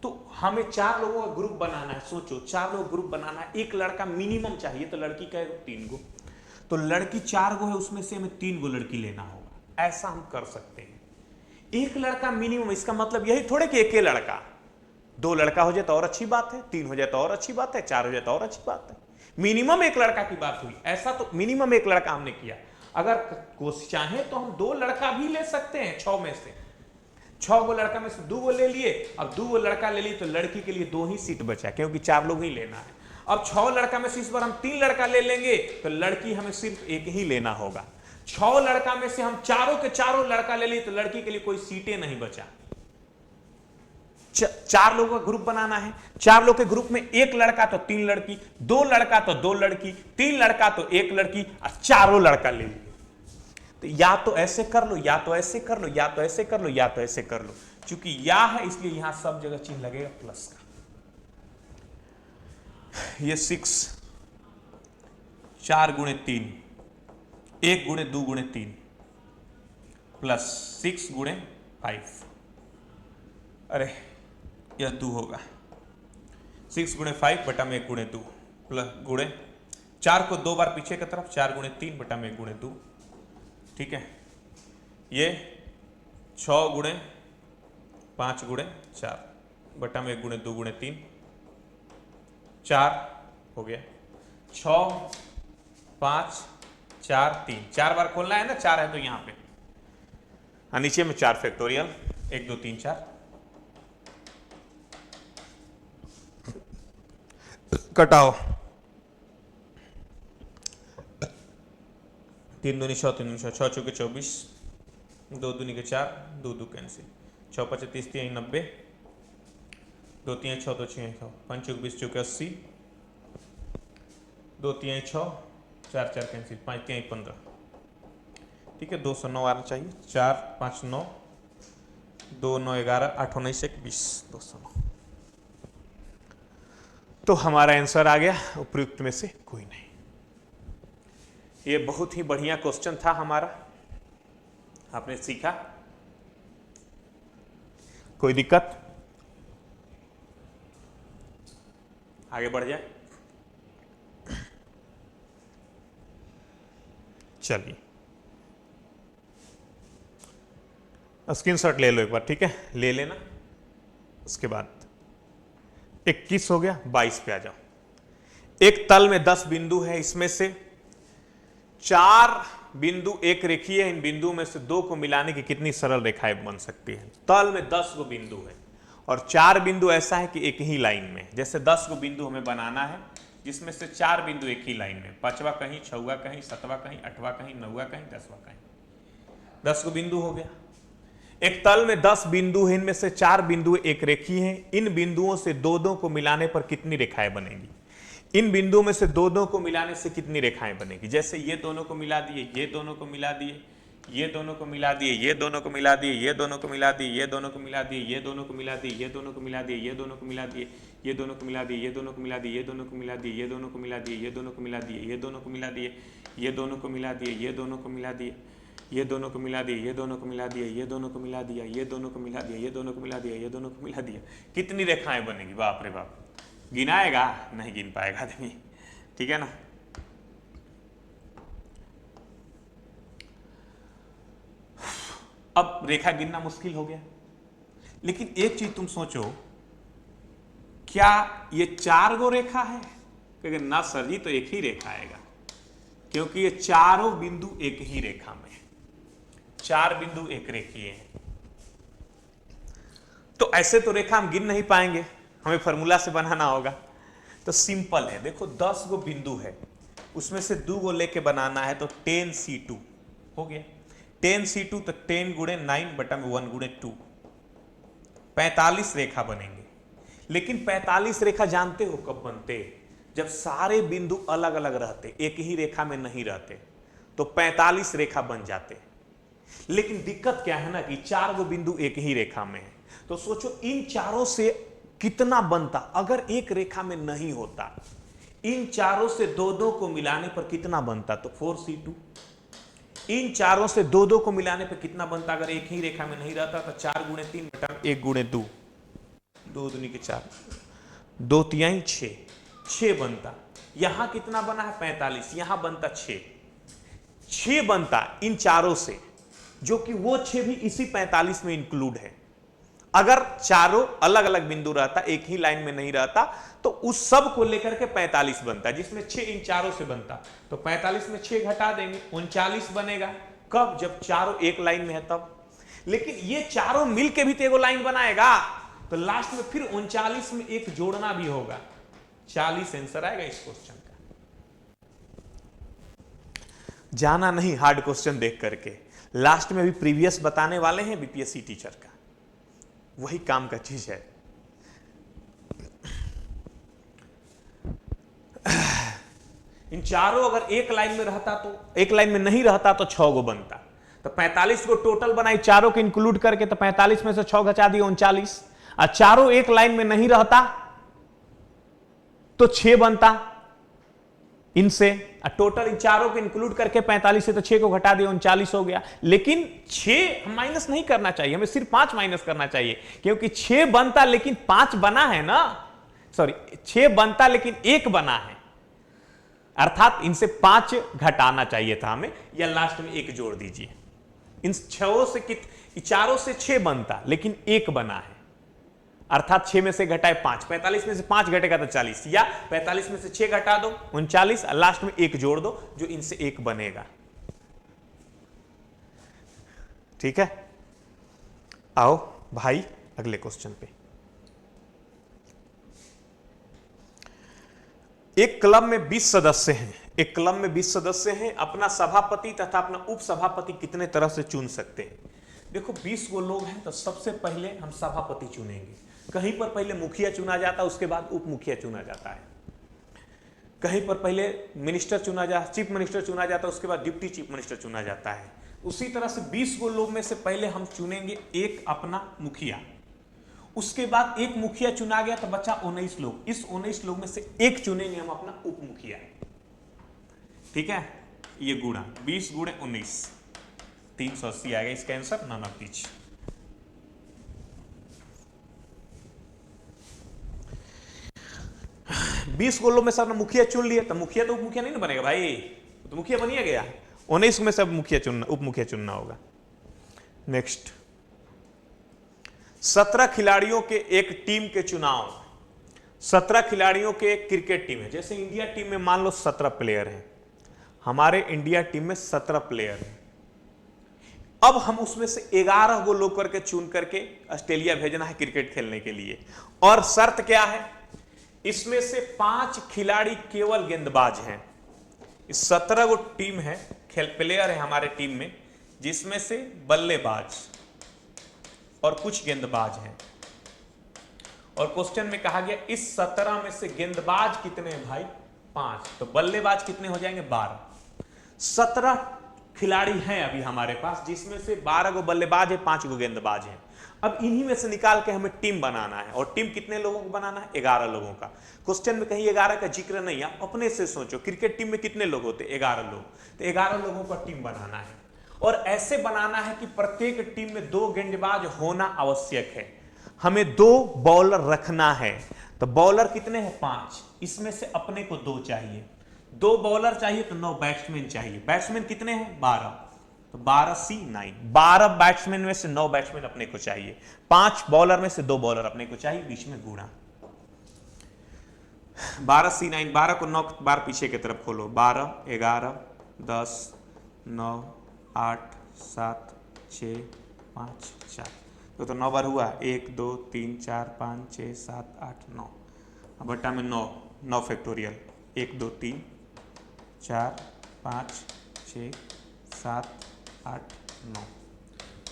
तो हमें 4 लोगों का ग्रुप बनाना है। सोचो 4 लोग ग्रुप बनाना है, एक लड़का मिनिमम चाहिए, तो लड़की का 3 गो, तो लड़की 4 गो है, उसमें से हमें 3 गो लड़की लेना होगा। ऐसा हम कर सकते हैं, एक लड़का मिनिमम। इसका मतलब यही थोड़े कि एक लड़का, 2 लड़का हो जाए तो और अच्छी बात है, 3 हो जाए तो और अच्छी बात है, 4 हो जाए तो और अच्छी बात है। मिनिमम एक लड़का की बात हुई, ऐसा तो मिनिमम एक लड़का हमने किया। अगर कोशिश चाहे तो हम 2 लड़का भी ले सकते हैं। 6 में से 6 गो लड़का में से 2 गो ले लिए, अब 2 गो लड़का ले लिए तो लड़की के लिए 2 ही सीट बचा, क्योंकि 4 लोग ही लेना है। अब 6 लड़का में से इस बार हम 3 लड़का ले लेंगे, तो लड़की हमें सिर्फ एक ही लेना होगा। 6 लड़का में से हम चारों के चारों लड़का ले लिए, तो लड़की के लिए कोई सीटें नहीं बचा। 4 लोगों का ग्रुप बनाना है, 4 लोग के ग्रुप में एक लड़का तो 3 लड़की, 2 लड़का तो 2 लड़की, 3 लड़का तो 1 लड़की, और चारों लड़का ले लिए। तो या तो ऐसे कर लो, या तो ऐसे कर लो, या तो ऐसे कर लो, या तो ऐसे कर लो। चूंकि या है इसलिए यहां सब जगह चिन्ह लगेगा प्लस का। ये 6 4 गुणे 3, 1 गुणे 2 गुणे 3 प्लस 6 गुणे 5, अरे यह 2 होगा, 6 गुणे 5 बटा में 1 गुणे 2 प्लस गुणे 4 को 2 बार पीछे की तरफ, 4 गुणे 3 बटा में 1 गुणे 2। ठीक है, ये 6 गुणे 5 गुणे 4 बटा में 1 गुणे 2 गुणे 3, 4 हो गया। 6 5 4 3, 4 बार खोलना है ना, 4 है तो यहां पे, हाँ नीचे में 4 फैक्टोरियल, 1 2 3 4, कटाओ 3 दूनी 6, 3 दूनी 6, 6 चौके 24, 2 दूनी के 4, 2 2 कैंसिल, 6 5 30 3 90, 2 3 6 2 6 6, 5 चौके 20 चौके 80, 2 3 6, 4 4 कैंसिल, 5 3 15। ठीक है, 209 आना चाहिए, 4 5 9, 2 9 11, 8 19 1 20, 209। तो हमारा आंसर आ गया, उपयुक्त में से कोई नहीं। ये बहुत ही बढ़िया क्वेश्चन था हमारा, आपने सीखा, कोई दिक्कत? आगे बढ़ जाए, चलिए स्क्रीनशॉट ले लो एक बार, ठीक है, ले लेना। उसके बाद 21 हो गया, 22 पे आ जाओ। एक तल में 10 बिंदु है, इसमें से 4 बिंदु एक रेखीय है, इन बिंदुओं में से 2 को मिलाने की कितनी सरल रेखाएं बन सकती है? तल में 10 गो बिंदु है और 4 बिंदु ऐसा है कि एक ही लाइन में, जैसे 10 गो बिंदु हमें बनाना है जिसमें से 4 बिंदु एक ही लाइन में, 5वां कहीं, 6वां कहीं, 7वां कहीं, 8वां कहीं, 9वां कहीं, 10वां कहीं, 10 गो बिंदु हो गया। एक तल में 10 बिंदु है, इनमें से 4 बिंदु एक रेखीय हैं, इन बिंदुओं से 2 को मिलाने पर कितनी रेखाएं बनेगी? इन बिंदुओं में से 2 को मिलाने से कितनी रेखाएं बनेगी? जैसे ये दोनों को मिला दिए, ये दोनों को मिला दिए, ये दोनों को मिला दिए, ये दोनों को मिला दिए, ये दोनों को मिला दिए, ये दोनों को मिला दिए, ये दोनों को मिला दिए, ये दोनों को मिला दिए, ये दोनों को मिला दिए, ये दोनों को मिला दिए, ये दोनों को मिला दिए, ये दोनों को मिला दिए, ये दोनों को मिला दिए, ये दोनों को मिला दिए, ये दोनों को मिला दिए, ये दोनों को मिला दिए, ये दोनों को मिला दिए, ये दोनों को मिला दिए, ये दोनों को मिला दिए, ये दोनों को मिला दिया, ये दोनों को मिला दिया, ये दोनों को मिला दिया, ये दोनों को मिला दिया। कितनी रेखाएं बनेगी? बाप रे बाप, गिनाएगा नहीं गिन पाएगा आदमी, ठीक है ना। अब रेखा गिनना मुश्किल हो गया, लेकिन एक चीज तुम सोचो, क्या ये 4 गो रेखा है? क्योंकि ना सर जी, तो एक ही रेखा आएगा, क्योंकि ये चारों बिंदु एक ही रेखा में है, 4 बिंदु एक रेखीय हैं। तो ऐसे तो रेखा हम गिन नहीं पाएंगे, हमें फॉर्मूला से बनाना होगा। तो सिंपल है, देखो 10 गो बिंदु है, उसमें से 2 गो लेके बनाना है, तो 10C2 हो गया। 10C2 तो 10 गुणे 9 बटा में 1 गुणे 2, 45 रेखा बनेंगे। लेकिन 45 रेखा जानते हो कब बनते? जब सारे बिंदु अलग अलग रहते, एक ही रेखा में नहीं रहते, तो 45 रेखा बन जाते। लेकिन दिक्कत क्या है ना कि 4 गो बिंदु एक ही रेखा में है। तो सोचो इन चारों से कितना बनता अगर एक रेखा में नहीं होता। इन चारों से 2-2 को मिलाने पर कितना बनता? तो 4C2। इन चारों से 2-2 को मिलाने पर कितना बनता अगर एक ही रेखा में नहीं रहता? तो 4 गुणे 3 बटा 1 गुणे 2, 2 दूनी के 4, 2 तिहाई 6, 6 बनता। यहां कितना बना है? 45। यहां बनता 6 बनता इन चारों से, जो कि वो 6 भी इसी 45 में इंक्लूड है। अगर चारों अलग अलग बिंदु रहता, एक ही लाइन में नहीं रहता, तो उस सब को लेकर के 45 बनता, जिसमें 6 इन चारों से बनता। तो 45 में 6 घटा देंगे, 39 बनेगा। कब? जब चारों एक लाइन में है तब। लेकिन ये चारों मिलके भी तो एगो लाइन बनाएगा, तो लास्ट में फिर 39 में एक जोड़ना भी होगा। 40 आंसर आएगा इस क्वेश्चन का। जाना नहीं हार्ड क्वेश्चन देख करके, लास्ट में भी प्रीवियस बताने वाले हैं बीपीएससी टीचर का, वही काम का चीज है। इन चारों अगर एक लाइन में रहता, तो एक लाइन में नहीं रहता तो 6 गो बनता। तो 45 को टोटल बनाई चारों को इंक्लूड करके, तो 45 में से 6 घटा दिए 39। और चारों एक लाइन में नहीं रहता तो 6 बनता इनसे। टोटल इन चारों को इंक्लूड करके 45 से तो 6 को घटा दिया 39 हो गया। लेकिन 6 माइनस नहीं करना चाहिए, हमें सिर्फ 5 माइनस करना चाहिए, क्योंकि 6 बनता लेकिन 5 बना है ना, सॉरी 6 बनता लेकिन 1 बना है, अर्थात इनसे 5 घटाना चाहिए था हमें, या लास्ट में 1 जोड़ दीजिए। इन 6 से चारों से 6 बनता लेकिन 1 बना है, अर्थात 6 में से घटाए 5, 45 में से 5 घटेगा तो 40, या 45 में से 6 घटा दो 39, लास्ट में 1 जोड़ दो जो इनसे 1 बनेगा। ठीक है, आओ भाई अगले क्वेश्चन पे। एक क्लब में 20 सदस्य हैं, एक क्लब में 20 सदस्य हैं, अपना सभापति तथा अपना उप सभापति कितने तरह से चुन सकते हैं? देखो 20 गो लोग हैं, तो सबसे पहले हम सभापति चुनेंगे। कहीं पर पहले मुखिया चुना जाता है, उसके बाद उप मुखिया चुना जाता है। कहीं पर पहले मिनिस्टर चुना जाता, चीफ मिनिस्टर चुना जाता है, उसके बाद डिप्टी चीफ मिनिस्टर चुना जाता है। उसी तरह से 20 गो लोग में से पहले हम चुनेंगे एक अपना मुखिया, उसके बाद एक मुखिया चुना गया तो बचा 19 लोग। इस 19 लोग में से एक चुनेंगे हम अपना उप मुखिया। ठीक है, ये गुणा 20 गुणे 19, 380 आएगा इसका आंसर, नन ऑफ दीज। बीस गोलों में सब मुखिया चुन लिए, तो मुखिया तो उप मुखिया नहीं ना बनेगा भाई, तो मुखिया बनिया गया। 19 में सब मुखिया चुनना, उप मुखिया चुनना होगा। नेक्स्ट, 17 खिलाड़ियों के एक टीम के चुनाव। 17 खिलाड़ियों के एक क्रिकेट टीम है, जैसे इंडिया टीम में मान लो 17 प्लेयर हैं, हमारे इंडिया टीम में 17 प्लेयर हैं। अब हम उसमें से 11 गो लोग करके चुन करके ऑस्ट्रेलिया भेजना है क्रिकेट खेलने के लिए, और शर्त क्या है? इसमें से 5 खिलाड़ी केवल गेंदबाज हैं। इस 17 गो टीम है, खेल प्लेयर है हमारे टीम में, जिसमें से बल्लेबाज और कुछ गेंदबाज हैं। और क्वेश्चन में कहा गया इस 17 में से गेंदबाज कितने हैं भाई? 5, तो बल्लेबाज कितने हो जाएंगे? 12। 17 खिलाड़ी हैं अभी हमारे पास, जिसमें से 12 गो बल्लेबाज है, 5 गो गेंदबाज हैं। अब इन्हीं में से निकाल के हमें टीम बनाना है, और टीम कितने लोगों को बनाना है? 11 लोगों का। क्वेश्चन में कहीं 11 का जिक्र नहीं है, आप अपने से सोचो क्रिकेट टीम में कितने लोग होते? 11 लोग। तो 11 लोगों का टीम बनाना है, और ऐसे बनाना है कि प्रत्येक टीम में 2 गेंदबाज होना आवश्यक है। हमें 2 बॉलर रखना है। तो बॉलर कितने हैं? 5। इसमें से अपने को 2 चाहिए। 2 बॉलर चाहिए तो 9 बैट्समैन चाहिए। बैट्समैन कितने हैं? 12। तो 12C9, 12 बैट्समैन में से 9 बैट्समैन अपने को चाहिए। 5 बॉलर में से 2 बॉलर अपने को चाहिए, बीच में गुणा। 12C9, 12 को 9 बार पीछे की तरफ खोलो। 12, 11, 10, 9, 8, 7, 6, 5, 4। तो 9 बार हुआ। 1, 2, 3, 4, 5, 6, 7, 8, 9। अब बट्टा में 9 फैक्टोरियल। 1, 2, 3, 4, 5, 6, 7, 8, 9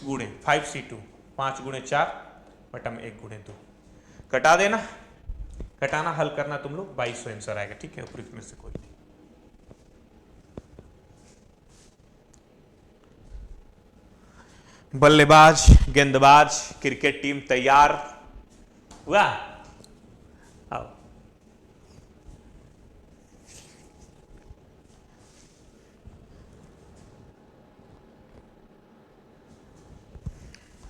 गुणे 5C2, 5 गुणे 4 बटा में 1 गुणे 2। कटा देना, कटाना हल करना तुम लोग, 2200 आंसर आएगा। ठीक है, उपयुक्त में से कोई नहीं। बल्लेबाज, गेंदबाज, क्रिकेट टीम तैयार हुआ? आओ।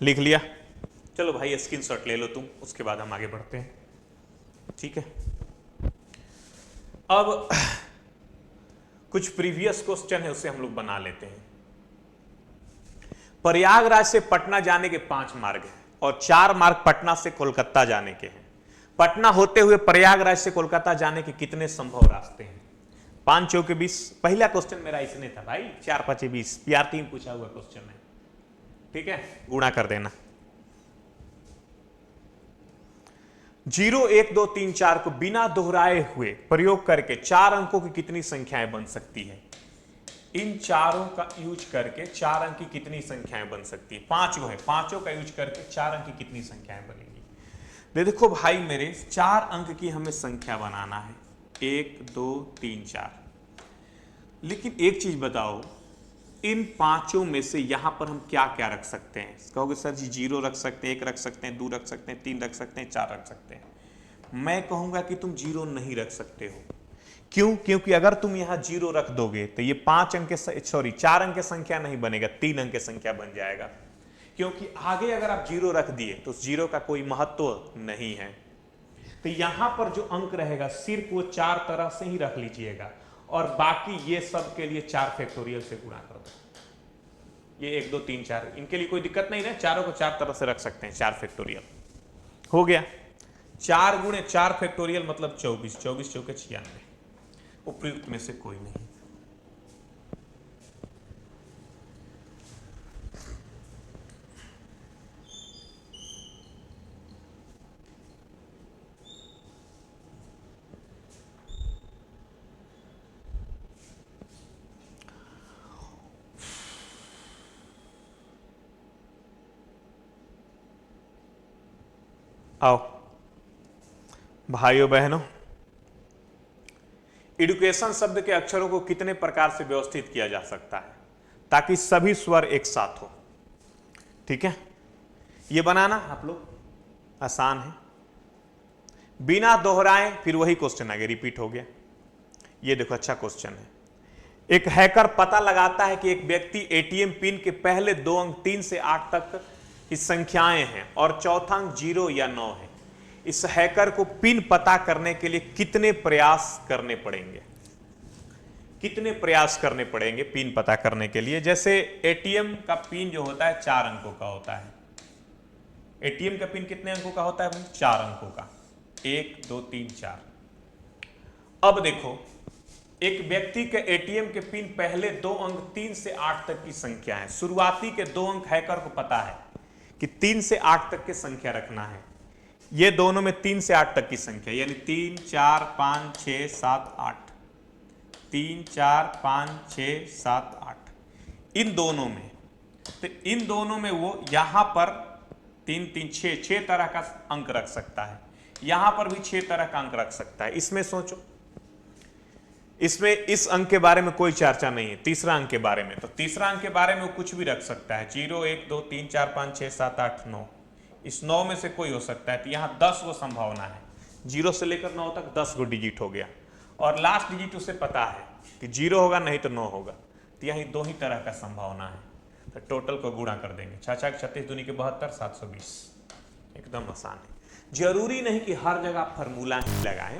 लिख लिया? चलो भाई स्क्रीनशॉट ले लो तुम, उसके बाद हम आगे बढ़ते हैं। ठीक है, अब कुछ प्रीवियस क्वेश्चन है, उसे हम लोग बना लेते हैं। प्रयागराज से पटना जाने के 5 मार्ग हैं, और 4 मार्ग पटना से कोलकाता जाने के हैं। पटना होते हुए प्रयागराज से कोलकाता जाने के कितने संभव रास्ते हैं? 5 चौके 20। पहला क्वेश्चन मेरा इसने था भाई, 4 5 20, PRT में पूछा हुआ क्वेश्चन है। ठीक है, गुणा कर देना। 0, 1, 2, 3, 4 को बिना दोहराए हुए प्रयोग करके 4 अंकों की कितनी संख्याएं बन सकती है? इन चारों का यूज करके 4 अंक की कितनी संख्याएं बन सकती है? 5 गो है, 5 का यूज करके 4 अंक की कितनी संख्याएं बनेंगी? देखो भाई मेरे, 4 अंक की हमें संख्या बनाना है। 1, 2, 3, 4। लेकिन एक चीज बताओ, इन 5 में से यहां पर हम क्या क्या रख सकते हैं? कहोगे सर जी 0 रख सकते हैं, 1 रख सकते हैं, 2 रख सकते हैं, 3 रख सकते हैं, 4 रख सकते हैं। मैं कहूंगा कि तुम 0 नहीं रख सकते हो। क्यों? क्योंकि अगर तुम यहां 0 रख दोगे तो ये 4 अंक की संख्या नहीं बनेगा, 3 अंक की संख्या बन जाएगा। क्योंकि आगे अगर आप 0 रख दिए तो 0 का कोई महत्व नहीं है। तो यहां पर जो अंक रहेगा सिर्फ वो 4 तरह से ही रख लीजिएगा, और बाकी ये सब के लिए 4 फैक्टोरियल से गुणा कर दो। ये 1, 2, 3, 4 इनके लिए कोई दिक्कत नहीं है, चारों को 4 तरह से रख सकते हैं। 4 फैक्टोरियल हो गया। 4 गुणे 4 फैक्टोरियल मतलब 24, 24 चौके 96। उपयुक्त में से कोई नहीं। आओ भाइयों बहनों, एडुकेशन शब्द के अक्षरों को कितने प्रकार से व्यवस्थित किया जा सकता है ताकि सभी स्वर एक साथ हो? ठीक है, ये बनाना आप लोग आसान है, बिना दोहराए। फिर वही क्वेश्चन आगे रिपीट हो गया। ये देखो अच्छा क्वेश्चन है। एक हैकर पता लगाता है कि एक व्यक्ति एटीएम पिन के पहले 2 अंक 3 से 8 तक की संख्याएं हैं और चौथा अंक 0 या 9 है। इस हैकर को पिन पता करने के लिए कितने प्रयास करने पड़ेंगे? कितने प्रयास करने पड़ेंगे पिन पता करने के लिए? जैसे एटीएम का पिन जो होता है 4 अंकों का होता है। एटीएम का पिन कितने अंकों का होता है भाई? 4 अंकों का। 1, 2, 3, 4। अब देखो, एक व्यक्ति के एटीएम के पिन पहले 2 अंक 3 से 8 तक की संख्या है। शुरुआती के 2 अंक हैकर को पता है कि 3 से 8 तक की संख्या रखना है। ये दोनों में 3 से 8 तक की संख्या, यानी 3, 4, 5, 6, 7, 8। 3, 4, 5, 6, 7, 8 इन दोनों में। तो इन दोनों में वो यहां पर 3, 3, 6 तरह का अंक रख सकता है। यहां पर भी 6 तरह का अंक रख सकता है। इसमें सोचो, इसमें इस अंक के बारे में कोई चर्चा नहीं है। तीसरा अंक के बारे में, तो तीसरा अंक के बारे में वो कुछ भी रख सकता है, 0 1 2 3 4 5 6 7 8 9, इस 9 में से कोई हो सकता है। तो यहाँ 10 गो संभावना है, 0 से लेकर 9 तक 10 गो डिजिट हो गया, और लास्ट डिजिट उसे पता है कि 0 होगा नहीं तो 9 होगा। तो यहाँ 2 ही तरह का संभावना है। तो टोटल को गुणा कर देंगे, 6 6 36 दूनी के 72, 720। एकदम आसान है। जरूरी नहीं कि हर जगह आप फार्मूला ही लगाएं,